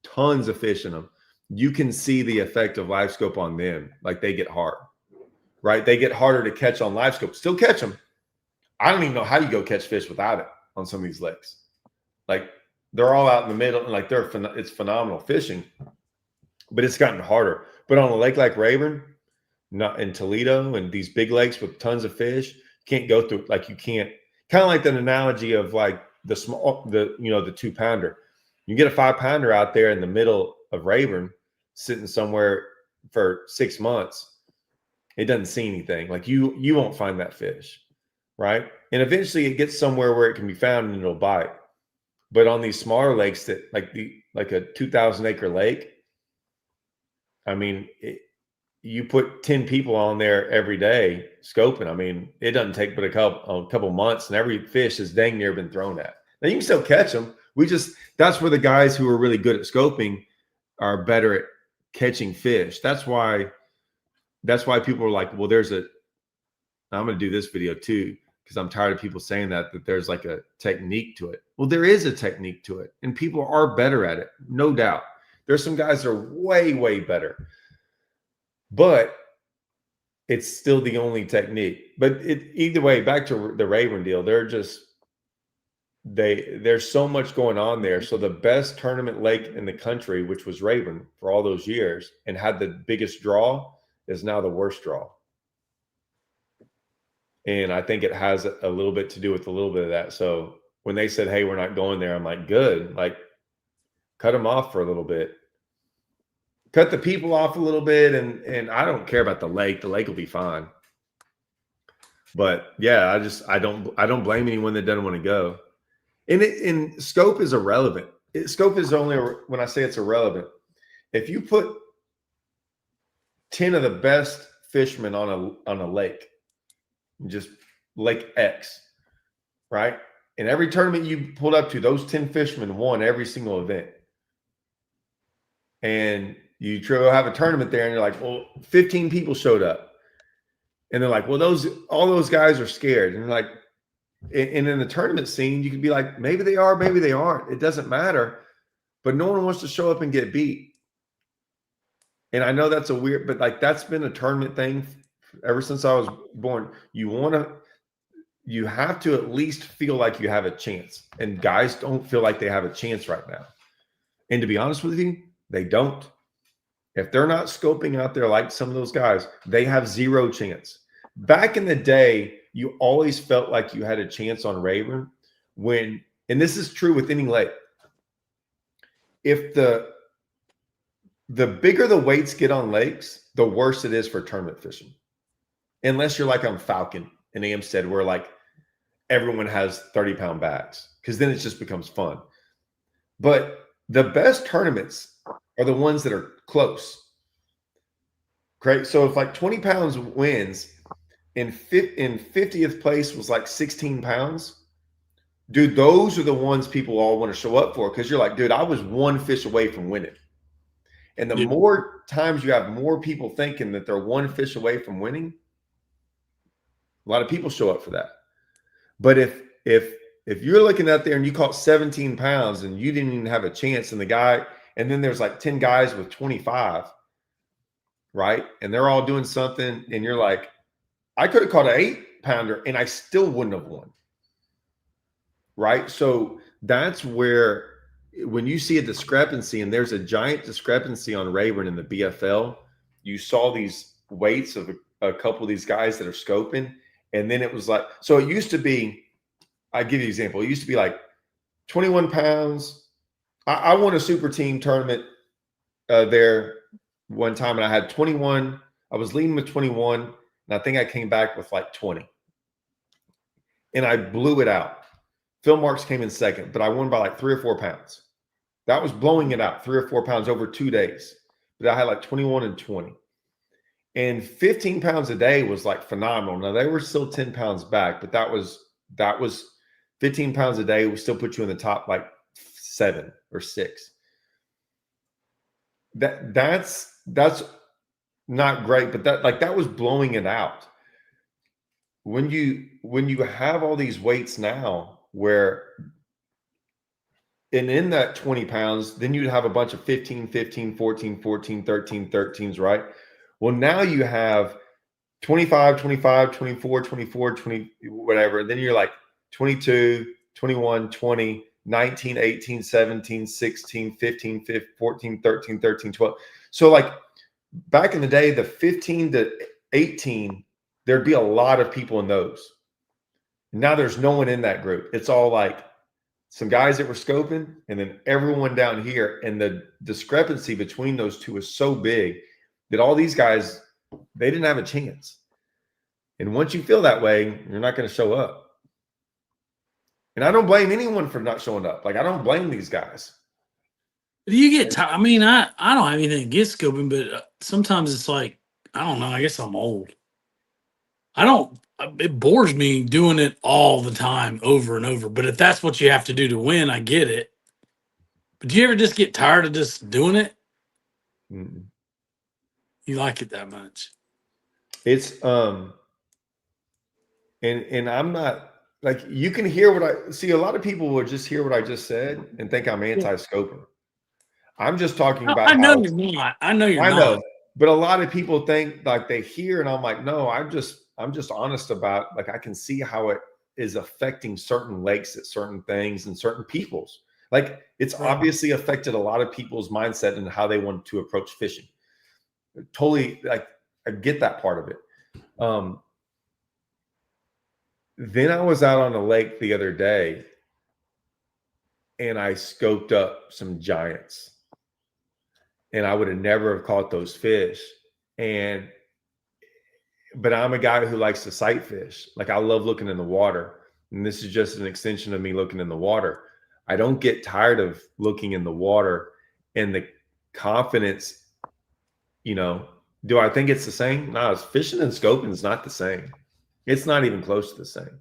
tons of fish in them. You can see the effect of LiveScope on them. Like they get hard, right? They get harder to catch on LiveScope. Still catch them. I don't even know how you go catch fish without it on some of these lakes. Like they're all out in the middle, and like it's phenomenal fishing, but it's gotten harder. But on a lake like Rayburn, not in Toledo, and these big lakes with tons of fish, you can't go through. Like you can't. Kind of like the analogy of like the 2-pounder. You get a 5-pounder out there in the middle of Rayburn, sitting somewhere for 6 months. It doesn't see anything. Like you won't find that fish. Right. And eventually it gets somewhere where it can be found and it'll bite. But on these smaller lakes that like a 2,000-acre lake, I mean, you put 10 people on there every day scoping. I mean, it doesn't take but a couple months, and every fish has dang near been thrown at. Now you can still catch them. That's where the guys who are really good at scoping are better at catching fish. That's why people are like, well, I'm going to do this video too, because I'm tired of people saying that there's like a technique to it. Well, there is a technique to it, and people are better at it, no doubt. There's some guys that are way, way better, but it's still the only technique. But either way, back to the Rayburn deal, there's so much going on there. So the best tournament lake in the country, which was Rayburn for all those years and had the biggest draw, is now the worst draw. And I think it has a little bit to do with a little bit of that. So when they said, hey, we're not going there, I'm like, good. Like, cut them off for a little bit. Cut the people off a little bit. And I don't care about the lake. The lake will be fine. But yeah, I don't blame anyone that doesn't want to go. And scope is irrelevant. Scope is only, when I say it's irrelevant, if you put 10 of the best fishermen on a lake, just Lake X, right? And every tournament you pulled up to, those 10 fishermen won every single event. And you have a tournament there, and you're like, well, 15 people showed up, and they're like, well, all those guys are scared, and you're like, and in the tournament scene, you could be like, maybe they are, maybe they aren't. It doesn't matter, but no one wants to show up and get beat. And I know that's a weird, but like that's been a tournament thing ever since I was born. You have to at least feel like you have a chance, and guys don't feel like they have a chance right now. And to be honest with you, they don't. If they're not scoping out there like some of those guys, they have zero chance. Back in the day, you always felt like you had a chance on Rayburn and this is true with any lake. If the bigger the weights get on lakes, the worse it is for tournament fishing. Unless you're like on Falcon and Amstead, where like everyone has 30-pound bags, because then it just becomes fun. But the best tournaments are the ones that are close. Great. So if like 20 pounds wins in 50th place was like 16 pounds, dude, those are the ones people all want to show up for, because you're like, dude, I was one fish away from winning. And the more times you have more people thinking that they're one fish away from winning, a lot of people show up for that. But if you're looking out there and you caught 17 pounds and you didn't even have a chance, and then there's like 10 guys with 25, right? And they're all doing something, and you're like, I could have caught an 8-pounder and I still wouldn't have won. Right? So that's where, when you see a discrepancy, and there's a giant discrepancy on Rayburn in the BFL, you saw these weights of a couple of these guys that are scoping. And then it was like, so it used to be, I give you an example. It used to be like 21 pounds. I won a super team tournament there one time, and I had 21. I was leading with 21, and I think I came back with like 20. And I blew it out. Phil Marks came in second, but I won by like 3 or 4 pounds. That was blowing it out, 3 or 4 pounds over 2 days. But I had like 21 and 20. And 15 pounds a day was like phenomenal. Now they were still 10 pounds back, but that was 15 pounds a day would still put you in the top like 7 or 6. That's not great, but that was blowing it out. When you have all these weights now, where and in that 20 pounds, then you'd have a bunch of 15, 15, 14, 14, 13, 13s, right? Well, now you have 25, 25, 24, 24, 20, whatever. And then you're like 22, 21, 20, 19, 18, 17, 16, 15, 14, 13, 13, 12. So like back in the day, the 15 to 18, there'd be a lot of people in those. Now there's no one in that group. It's all like some guys that were scoping, and then everyone down here. And the discrepancy between those two is so big that all these guys, they didn't have a chance. And once you feel that way, you're not going to show up. And I don't blame anyone for not showing up. Like, I don't blame these guys. Do you get tired? I mean, I don't have anything against scoping, but sometimes it's like, I don't know. I guess I'm old. It bores me doing it all the time, over and over. But if that's what you have to do to win, I get it. But do you ever just get tired of just doing it? Mm-mm. You like it that much? It's and I'm not, like, you can hear what I see. A lot of people will just hear what I just said and think I'm anti-scoper. I'm just talking about I know you're not. I know you're not. But a lot of people think, like, they hear, and I'm like, no, I'm just honest about, like, I can see how it is affecting certain lakes at certain things and certain people's. Like, it's obviously affected a lot of people's mindset and how they want to approach fishing. Totally, like, I get that part of it. Then I was out on the lake the other day, and I scoped up some giants. And I would have never have caught those fish. But I'm a guy who likes to sight fish. Like, I love looking in the water. And this is just an extension of me looking in the water. I don't get tired of looking in the water, and the confidence, do I think it's the same? No, fishing and scoping is not the same. It's not even close to the same.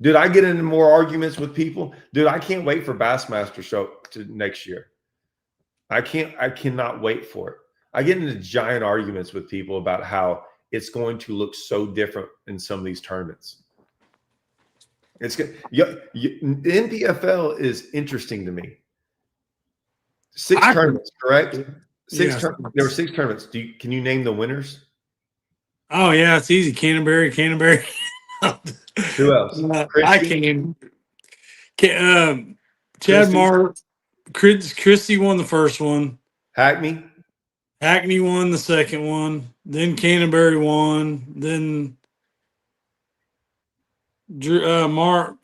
Dude, I get into more arguments with people. Dude, I can't wait for Bassmaster Show to next year. I cannot wait for it. I get into giant arguments with people about how it's going to look so different in some of these tournaments. It's good. The NPFL is interesting to me. Six tournaments, correct? There were 6 tournaments. Can you name the winners? Oh yeah, it's easy. Canterbury. Who else? I Christy? can. Chad Christy? Marr, Christy won the first one. Hackney? Hackney won the second one. Then Canterbury won. Then Chad Marr.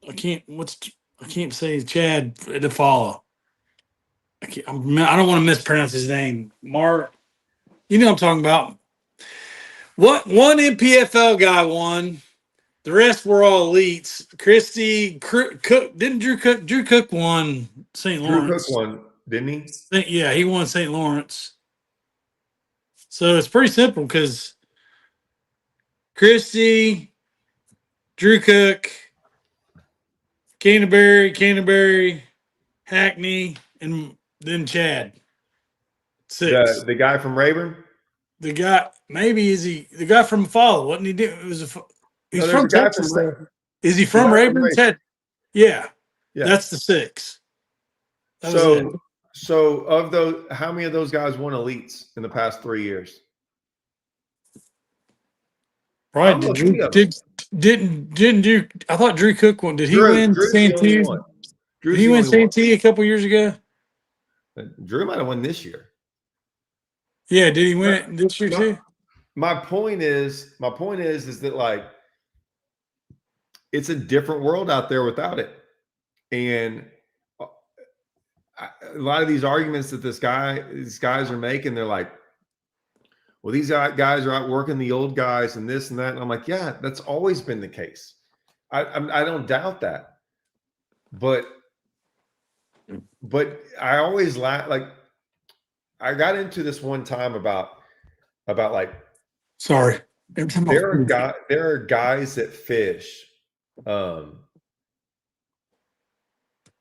I can't say Chad to follow. I don't want to mispronounce his name. Marr. You know what I'm talking about. What one NPFL guy won. The rest were all elites. Cook didn't Drew Cook won St. Drew Cook Lawrence. won, didn't he? Yeah, he won St. Lawrence. So it's pretty simple because Christy, Drew Cook, Canterbury, Hackney, and then Chad. 6. The guy from Rayburn? The guy, maybe is he the guy from Follow? Wasn't he? He's from Texas. Is he from Rayburn? Yeah, that's the 6. So of those, how many of those guys won elites in the past 3 years? Right. Didn't Drew? I thought Drew Cook won. Did he win Santee? Did he win Santee a couple years ago? Drew might have won this year. Yeah, did he win it this year too? My point is that like it's a different world out there without it, and a lot of these arguments that these guys are making, they're like, well, these guys are out working the old guys and this and that, and I'm like, yeah, that's always been the case. I don't doubt that, but I always like. I got into this one time about like, sorry, there are guys that fish.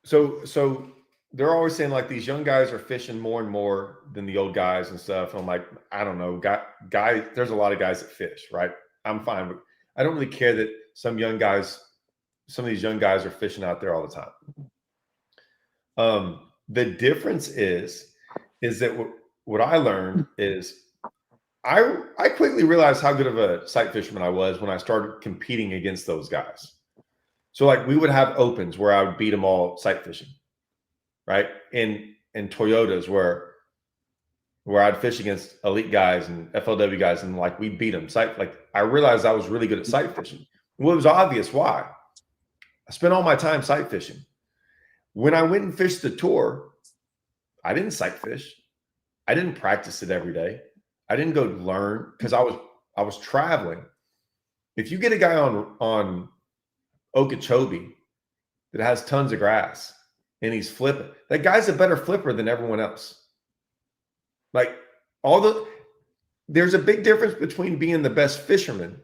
So they're always saying like these young guys are fishing more and more than the old guys and stuff. And I'm like, I don't know, guys. There's a lot of guys that fish, right? I'm fine, but I don't really care that some of these young guys are fishing out there all the time. The difference is that what I learned is I quickly realized how good of a sight fisherman I was when I started competing against those guys. So like we would have opens where I would beat them all sight fishing, right? And Toyotas where I'd fish against elite guys and FLW guys and like we'd beat them. Like I realized I was really good at sight fishing. Well, it was obvious why. I spent all my time sight fishing. When I went and fished the tour, I didn't sight fish. I didn't practice it every day. I didn't go learn because I was traveling. If you get a guy on Okeechobee that has tons of grass and he's flipping, that guy's a better flipper than everyone else. Like there's a big difference between being the best fisherman.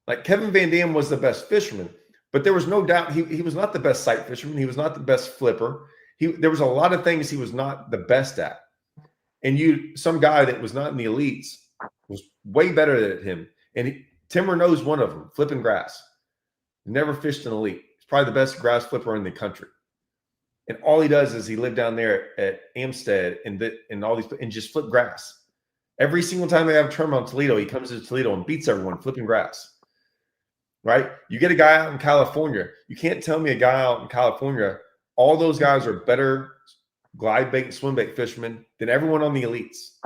Like Kevin Van Dam was the best fisherman, but there was no doubt he was not the best sight fisherman. He was not the best flipper. There was a lot of things he was not the best at. And some guy that was not in the elites was way better than him. And Timmer knows one of them, flipping grass. Never fished an elite. He's probably the best grass flipper in the country. And all he does is he lived down there at Amstead and all these and just flip grass. Every single time they have a tournament on Toledo, he comes to Toledo and beats everyone flipping grass. Right? You get a guy out in California. You can't tell me a guy out in California, all those guys are better glide bait and swim bait fishermen than everyone on the elites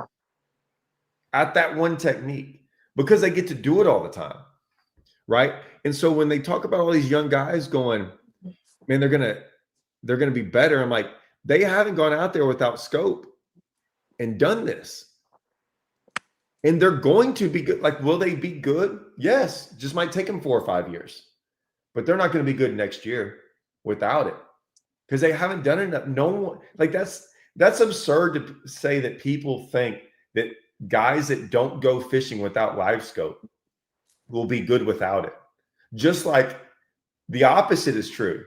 at that one technique because they get to do it all the time. Right. And so when they talk about all these young guys going, man, they're going to be better. I'm like, they haven't gone out there without scope and done this. And they're going to be good. Like, will they be good? Yes. Just might take them 4 or 5 years, but they're not going to be good next year without it. Because they haven't done enough. No one, like that's absurd to say that people think that guys that don't go fishing without live scope will be good without it. Just like the opposite is true.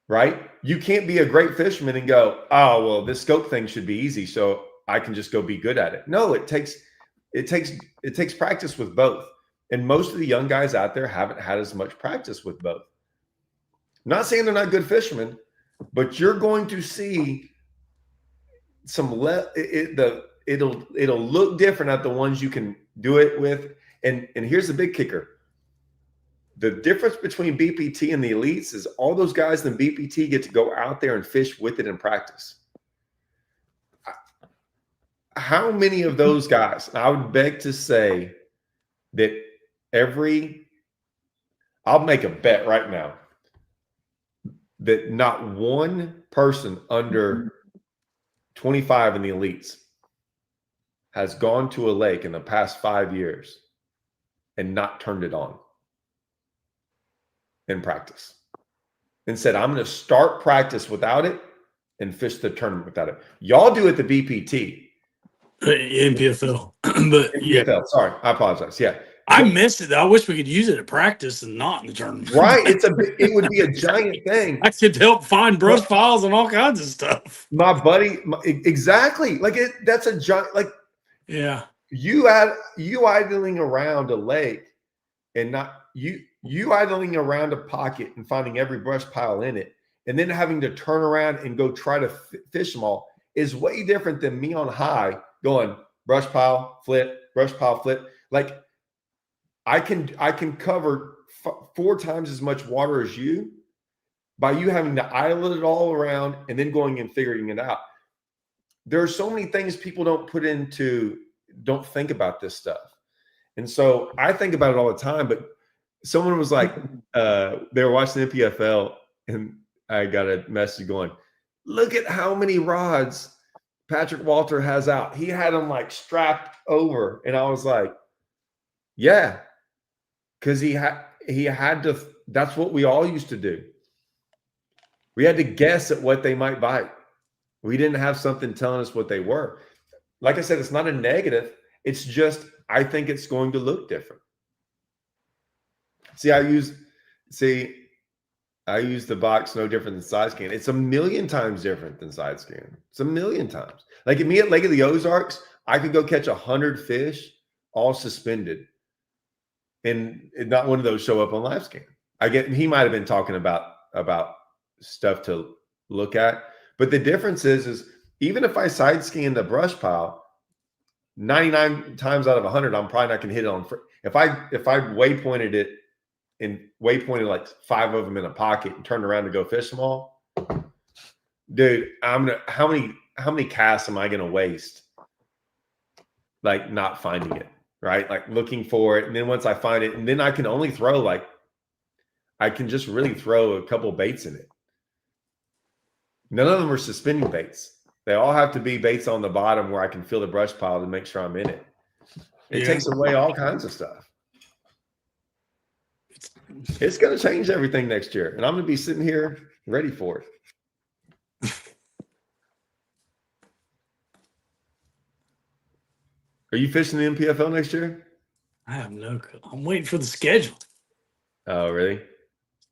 right? You can't be a great fisherman and go, oh, well, this scope thing should be easy, so I can just go be good at it. No, it takes practice with both. And most of the young guys out there haven't had as much practice with both. I'm not saying they're not good fishermen, but you're going to see some it'll look different at the ones you can do it with. And here's the big kicker. The difference between BPT and the elites is all those guys in BPT get to go out there and fish with it in practice. How many of those guys, I would beg to say that I'll make a bet right now that not one person under 25 in the elites has gone to a lake in the past 5 years and not turned it on in practice and said, I'm going to start practice without it and fish the tournament without it. Y'all do it the BPT. NPFL. But NPFL, yeah. Sorry, I apologize. Yeah. I missed it. I wish we could use it at practice and not in the tournament. Right. It would be a giant thing. I could help find brush piles and all kinds of stuff. My buddy, exactly. Like that's a giant, like, yeah. You idling around a lake and not you idling around a pocket and finding every brush pile in it and then having to turn around and go try to fish them all is way different than me on high going brush pile, flip, brush pile, flip. Like I can cover 4 times as much water as you by you having to idle it all around and then going and figuring it out. There are so many things people don't think about this stuff. And so I think about it all the time, but someone was like, they were watching the NPFL and I got a message going, look at how many rods Patrick Walter has out. He had them like strapped over. And I was like, yeah, because he had to, that's what we all used to do. We had to guess at what they might bite. We didn't have something telling us what they were. Like I said, it's not a negative. It's just, I think it's going to look different. See, I use the box no different than side scan. It's a million times different than side scan. It's a million times. Like at me at Lake of the Ozarks, I could go catch 100 fish all suspended. And not one of those show up on live scan. He might have been talking about stuff to look at. But the difference is even if I side scan the brush pile, 99 times out of 100, I'm probably not going to hit it on. If I waypointed it and waypointed like 5 of them in a pocket and turned around to go fish them all, dude, how many casts am I going to waste? Like not finding it, right? Like looking for it. And then once I find it, and then I can only throw I can just really throw a couple baits in it. None of them are suspending baits. They all have to be baits on the bottom where I can feel the brush pile to make sure I'm in it. It takes away all kinds of stuff. It's going to change everything next year. And I'm going to be sitting here ready for it. Are you fishing the NPFL next year? I have no clue. I'm waiting for the schedule. Oh, really?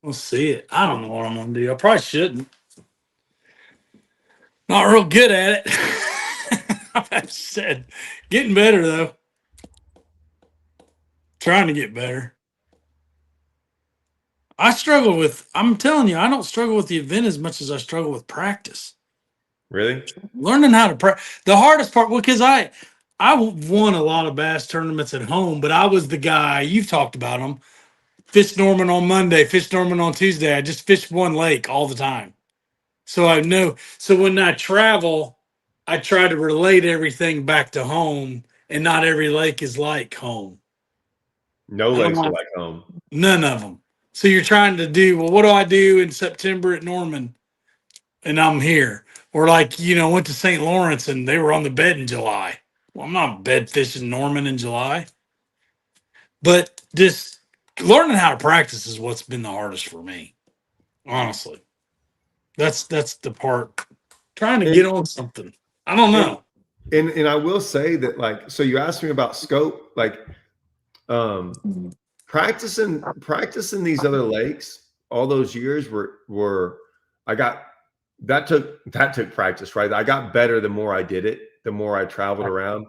We'll see it. I don't know what I'm going to do. I probably shouldn't. Not real good at it. I've said, getting better though. Trying to get better. I'm telling you, I don't struggle with the event as much as I struggle with practice. Really? Learning how to practice. The hardest part, because I won a lot of bass tournaments at home, but I was the guy, you've talked about them, fish Norman on Monday, fish Norman on Tuesday. I just fished one lake all the time. So I know. So when I travel, I try to relate everything back to home, and not every lake is like home. No lakes are like home. None of them. So you're trying to do, well, what do I do in September at Norman? And I'm here. Or like, went to St. Lawrence and they were on the bed in July. Well, I'm not bed fishing Norman in July. But just learning how to practice is what's been the hardest for me, honestly. That's the part. Trying to get on something. I don't know. And I will say that, so you asked me about scope, practicing these other lakes all those years were that took practice, right? I got better the more I did it, the more I traveled around.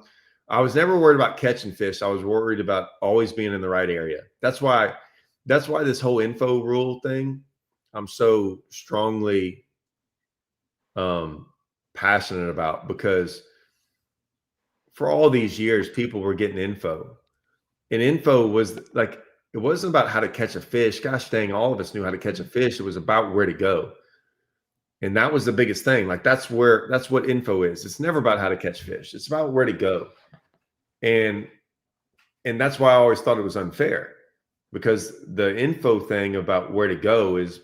I was never worried about catching fish. I was worried about always being in the right area. That's why this whole info rule thing, I'm so strongly passionate about, because for all these years, people were getting info, and info was like, it wasn't about how to catch a fish. Gosh dang, all of us knew how to catch a fish. It was about where to go. And that was the biggest thing. Like that's what info is. It's never about how to catch fish. It's about where to go. And that's why I always thought it was unfair, because the info thing about where to go is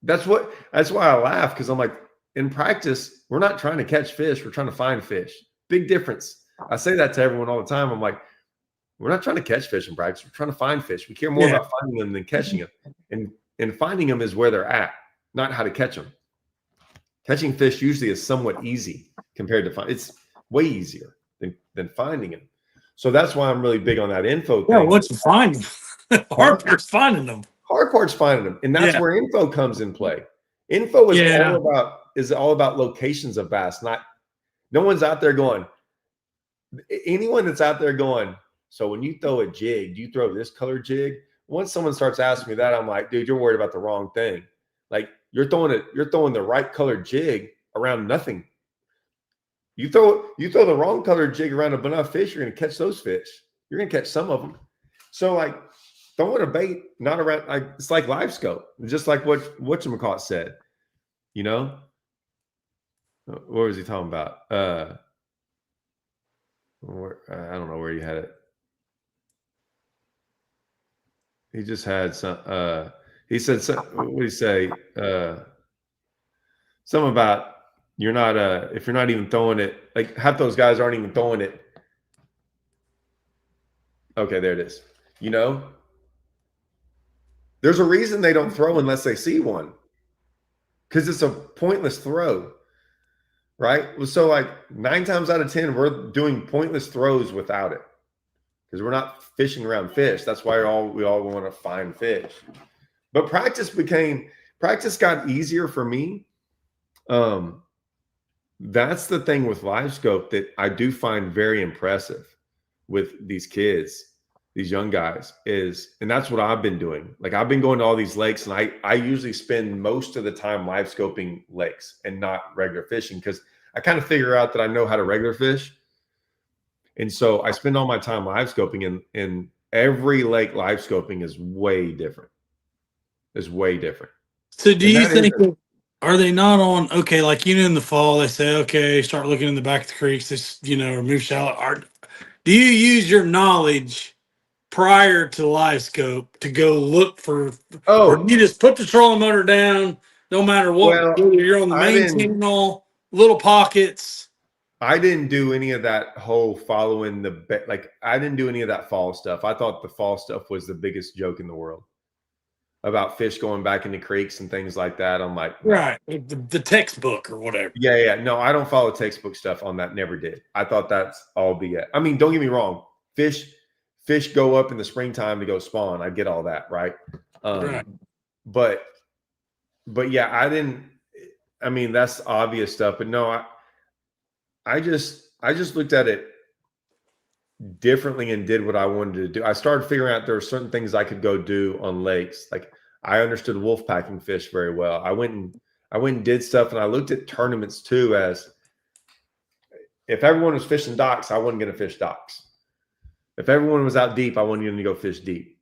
that's why I laugh, because I'm like, in practice, we're not trying to catch fish, we're trying to find fish. Big difference. I say that to everyone all the time. I'm like, we're not trying to catch fish in practice, we're trying to find fish. We care more about finding them than catching them. And finding them is where they're at, not how to catch them. Catching fish usually is somewhat easy compared to it's way easier than finding them. So that's why I'm really big on that info thing. Yeah, once you find them, hard part's finding them. Hard part's finding them, and that's where info comes in play. Info is all about locations of bass. No one's out there going. Anyone that's out there going, so when you throw a jig, do you throw this color jig? Once someone starts asking me that, I'm like, dude, you're worried about the wrong thing. Like you're throwing the right colored jig around nothing. You throw the wrong colored jig around enough fish, you're going to catch those fish. You're going to catch some of them. So like throwing a bait not around, like it's like live scope, just like what whatchamacallit said. You know, what was he talking about? I don't know where he had it. He just had some. He said, what did he say? Something about you're not if you're not even throwing it, like half those guys aren't even throwing it. Okay, there it is. You know, there's a reason they don't throw unless they see one, because it's a pointless throw, right? So like 9 times out of 10, we're doing pointless throws without it, because we're not fishing around fish. That's why we all want to find fish. But practice got easier for me. That's the thing with live scope that I do find very impressive with these kids, these young guys, and that's what I've been doing. Like I've been going to all these lakes, and I usually spend most of the time live scoping lakes and not regular fishing, because I kind of figure out that I know how to regular fish. And so I spend all my time live scoping, and every lake live scoping is way different. Is way different. So do you think, are they not on, okay, like, in the fall, they say, okay, start looking in the back of the creeks, this, remove shallow. Do you use your knowledge prior to live scope to go look for, or you just put the trolling motor down, no matter what, whether you're on the main channel, little pockets? I didn't do any of that whole following I didn't do any of that fall stuff. I thought the fall stuff was the biggest joke in the world, about fish going back into creeks and things like that. I'm like, right, the textbook or whatever. Yeah. No, I don't follow textbook stuff on that. Never did. I thought that's all BS. I mean, don't get me wrong. Fish go up in the springtime to go spawn. I get all that, right? Right. But yeah, I didn't. I mean, that's obvious stuff. But no, I just looked at it differently and did what I wanted to do. I started figuring out there were certain things I could go do on lakes. Like I understood wolf packing fish very well. I went and did stuff, and I looked at tournaments too, as if everyone was fishing docks, I wasn't going to fish docks. If everyone was out deep, I wasn't going to go fish deep.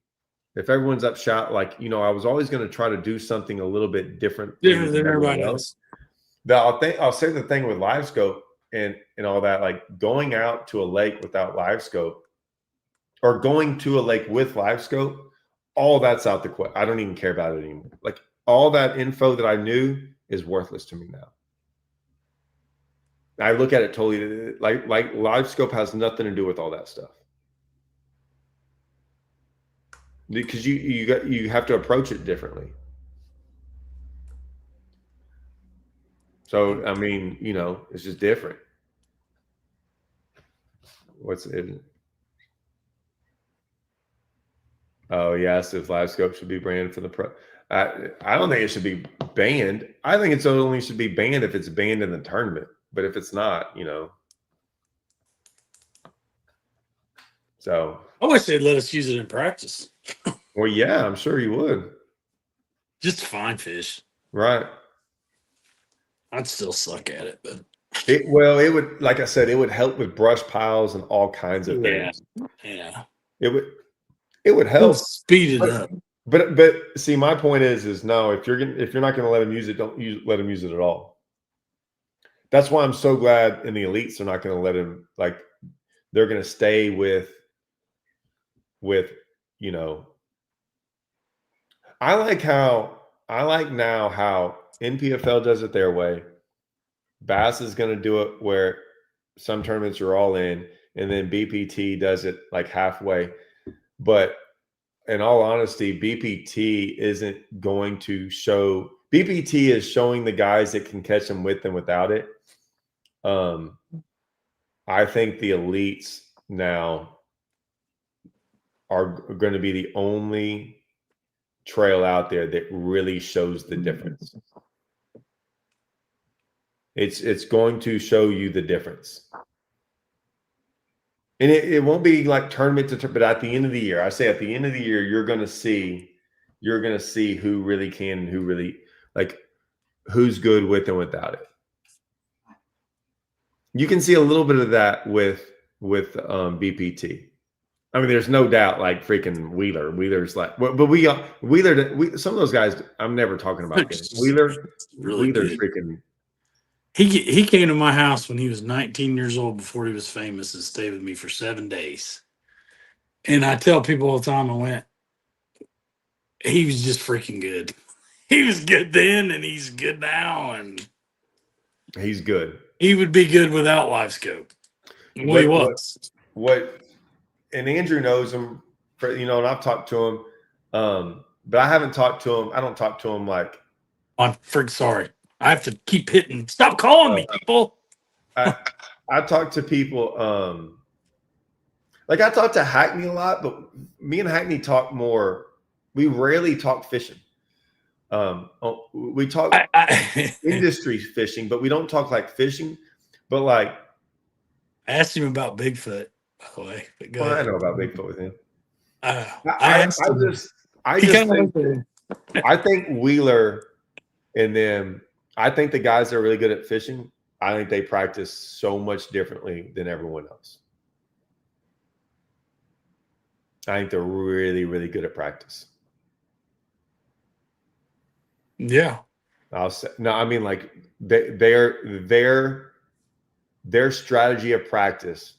If everyone's up shot, I was always going to try to do something a little bit different than everybody else. I'll say the thing with live scope and all that, like going out to a lake without live scope, or going to a lake with live scope, all that's out the question. I don't even care about it anymore. Like all that info that I knew is worthless to me now. I look at it totally like live scope has nothing to do with all that stuff, because you have to approach it differently. So I mean, it's just different. What's it? Oh yes, if live scope should be branded for the pro. I don't think it should be banned. I think it's only should be banned if it's banned in the tournament. But if it's not, so. I wish they'd let us use it in practice. Well, yeah, I'm sure you would. Just to find fish. Right. I'd still suck at it, but it would, like I said, it would help with brush piles and all kinds of things. Yeah. It would help speed it up. But see, my point is no, if you're not going to let them use it, let them use it at all. That's why I'm so glad in the elites they're not going to let him, like, they're going to stay with I like now how NPFL does it their way. Bass is going to do it where some tournaments are all in, and then BPT does it like halfway. But in all honesty, BPT isn't going to show. BPT is showing the guys that can catch them with and without it. I think the elites now are going to be the only trail out there that really shows the difference. It's going to show you the difference. And it won't be like tournament to tournament, but at the end of the year, I say at the end of the year, you're going to see who really can and who really, like, who's good with and without it. You can see a little bit of that with BPT. I mean, there's no doubt, like freaking Wheeler's like, but Wheeler, some of those guys, I'm never talking about him. Wheeler's freaking. He came to my house when he was 19 years old before he was famous and stayed with me for 7 days. And I tell people all the time, he was just freaking good. He was good then and he's good now. And he's good. He would be good without live scope. Well, he was. And Andrew knows him, and I've talked to him, but I haven't talked to him. I don't talk to him like. I'm sorry. I have to keep hitting. Stop calling me, people. I talk to people. Like I talk to Hackney a lot, but me and Hackney talk more. We rarely talk fishing. We talk industry fishing, but we don't talk like fishing. But like, I asked him about Bigfoot, by the way. I know about Bigfoot with him. I think Wheeler and them. I think the guys that are really good at fishing, I think they practice so much differently than everyone else. I think they're really, really good at practice. Yeah. I'll say no. I mean, like their strategy of practice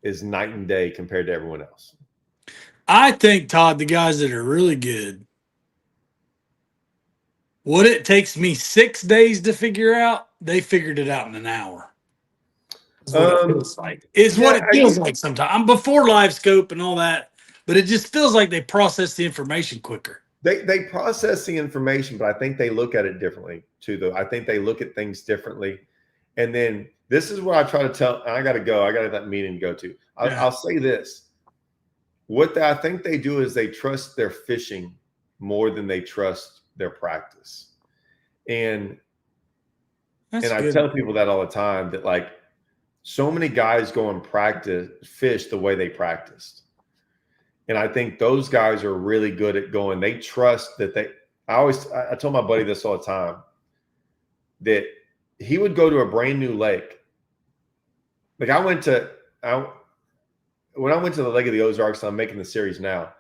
is night and day compared to everyone else. I think, Todd, the guys that are really good, what it takes me 6 days to figure out, they figured it out in an hour. Is what it feels like. What it feels like sometimes. I'm before live scope and all that, but it just feels like they process the information quicker. They process the information, but I think they look at it differently too, though. I think they look at things differently. And then this is what I try to tell. I got to go. I got that meeting to go to. I'll say this. What I think they do is they trust their fishing more than they trust their practice. And I tell people that all the time, that like so many guys go and fish the way they practiced. And I think those guys are really good at going. They trust that I told my buddy this all the time, that he would go to a brand new lake. Like when I went to the Lake of the Ozarks, I'm making the series now.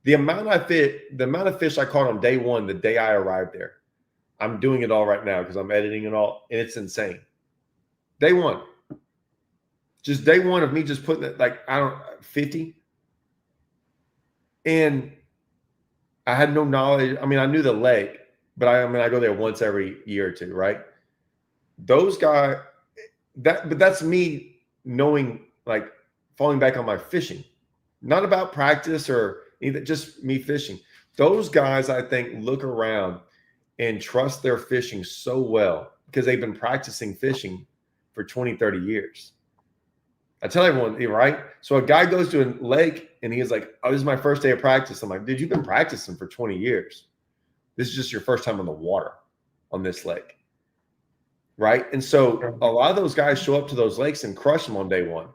The amount of fish I caught on day one, the day I arrived there, I'm doing it all right now because I'm editing it all, and it's insane. Day one, just day one of me just putting it 50. And I had no knowledge. I mean, I knew the lake, but I go there once every year or two, right? Those guys, but that's me knowing, like, falling back on my fishing, not about practice or either, just me fishing. Those guys, I think, look around and trust their fishing so well because they've been practicing fishing for 20, 30 years. I tell everyone, right? So a guy goes to a lake and he's like, oh, this is my first day of practice. I'm like, dude, you've been practicing for 20 years. This is just your first time on the water on this lake. Right. And so a lot of those guys show up to those lakes and crush them on day one.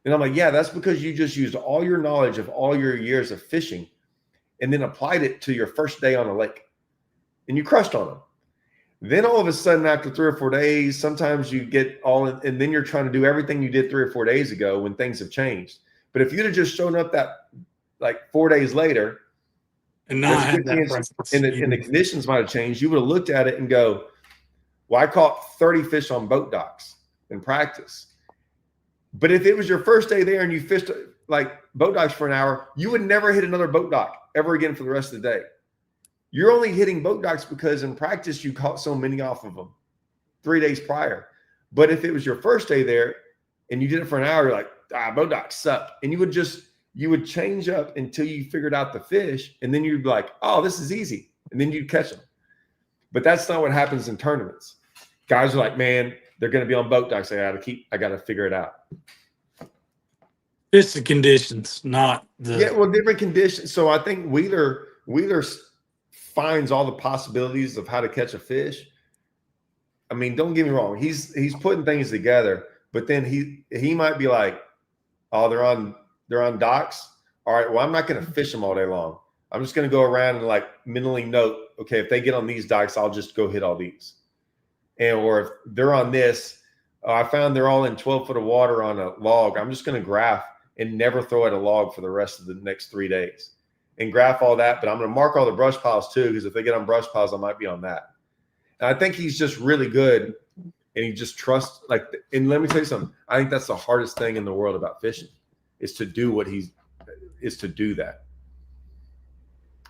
And I'm like, yeah, that's because you just used all your knowledge of all your years of fishing and then applied it to your first day on a lake and you crushed on them. Then all of a sudden, after 3 or 4 days, sometimes you get all in, and then you're trying to do everything you did 3 or 4 days ago when things have changed. But if you'd have just shown up that like 4 days later, and not had that and the conditions might have changed, you would have looked at it and go, well, I caught 30 fish on boat docks in practice. But if it was your first day there and you fished like boat docks for an hour, you would never hit another boat dock ever again for the rest of the day. You're only hitting boat docks because in practice you caught so many off of them 3 days prior. But if it was your first day there and you did it for an hour, you're like, boat docks suck. And you would change up until you figured out the fish, and then you'd be like, oh, this is easy. And then you'd catch them. But that's not what happens in tournaments. Guys are like, man, they're going to be on boat docks. I got to figure it out. It's the conditions, not the. Yeah, well, different conditions. So I think Wheeler finds all the possibilities of how to catch a fish. I mean, don't get me wrong. He's putting things together, but then he might be like, oh, they're on docks. All right, well, I'm not going to fish them all day long. I'm just going to go around and like mentally note, okay, if they get on these docks, I'll just go hit all these. And or if they're on this, I found they're all in 12 foot of water on a log. I'm just going to graph and never throw at a log for the rest of the next 3 days and graph all that. But I'm going to mark all the brush piles too, because if they get on brush piles, I might be on that. And I think he's just really good, and he just trusts. And let me tell you something. I think that's the hardest thing in the world about fishing is to do that.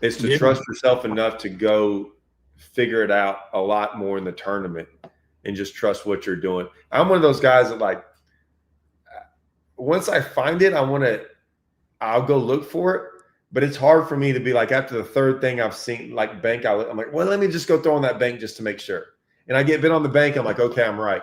It's to trust yourself enough to go figure it out a lot more in the tournament and just trust what you're doing. I'm one of those guys that like, once I find it, I'll go look for it. But it's hard for me to be like, after the third thing I've seen, like bank, I'm like, well, let me just go throw on that bank just to make sure. And I get bit on the bank. I'm like, okay, I'm right.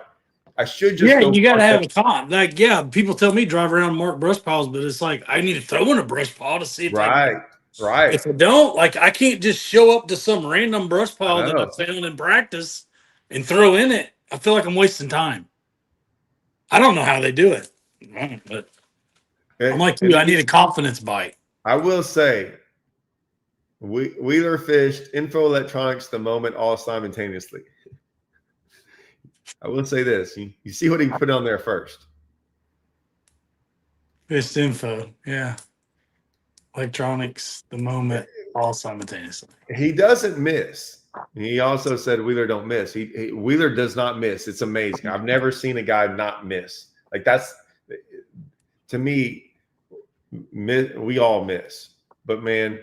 I should just. Yeah, you got to have a con. Like, yeah, people tell me drive around and mark brush piles, but it's like, I need to throw in a brush pile to see if Right. If I don't, like, I can't just show up to some random brush pile that I found in practice and throw in it. I feel like I'm wasting time. I don't know how they do it, but I'm like you. I need a confidence bite. I will say, Wheeler fished info electronics the moment all simultaneously. I will say this. You see what he put on there first. Fished info, yeah. Electronics the moment all simultaneously. He doesn't miss. He also said Wheeler don't miss. Wheeler does not miss. It's amazing. I've never seen a guy not miss. Like that's, to me, we all miss. But man,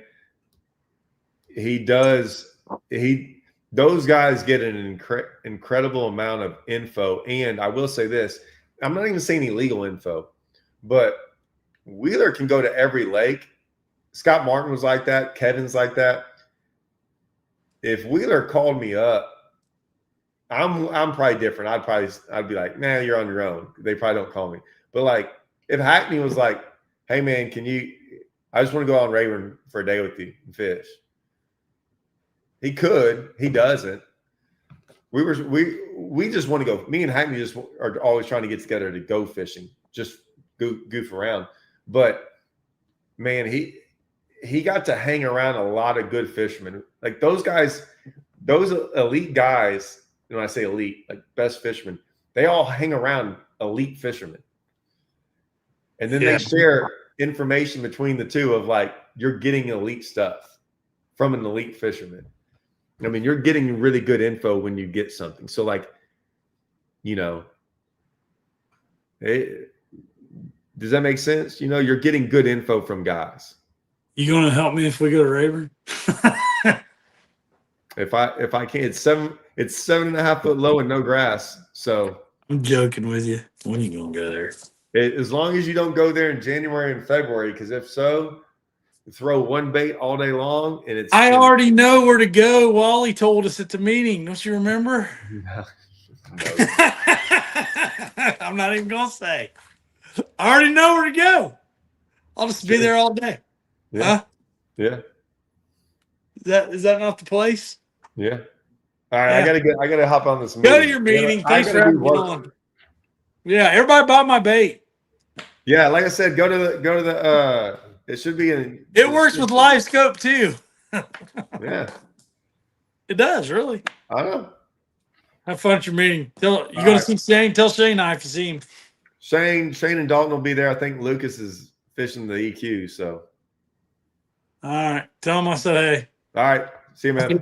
those guys get an incredible amount of info. And I will say this, I'm not even saying illegal info, but Wheeler can go to every lake. Scott Martin was like that. Kevin's like that. If Wheeler called me up, I'm probably different. I'd be like, nah, you're on your own. They probably don't call me. But like if Hackney was like, hey man, I just want to go out on Rayburn for a day with you and fish. He could, he doesn't. We just want to go. Me and Hackney just are always trying to get together to go fishing, just goof around. But man, he got to hang around a lot of good fishermen. Like those guys, those elite guys, when I say elite, like best fishermen, they all hang around elite fishermen. And then they share information between the two of like, you're getting elite stuff from an elite fisherman. I mean, you're getting really good info when you get something. So like, does that make sense? You're getting good info from guys. You going to help me if we go to Rayburn? If I can, it's 7.5 foot low and no grass. So I'm joking with you. When are you going to go there? As long as you don't go there in January and February, because if so, throw one bait all day long, and it's. I already know where to go. Wally told us at the meeting. Don't you remember? No. I'm not even gonna say. I already know where to go. I'll just be there all day. Yeah. Huh? Yeah. Is that not the place? Yeah. All right, Yeah. I gotta hop on this Go to meeting. your meeting. I Thanks for gotta do having me work. on. Yeah, everybody bought my bait. Yeah, like I said, go to the it should be in It works with live scope too. Yeah. It does, really. I know. Have fun at your meeting. You All go to right. see Shane, tell Shane I if you see him. Shane and Dalton will be there. I think Lucas is fishing the EQ, so All right. Tell him I said hey. all right. See you, man.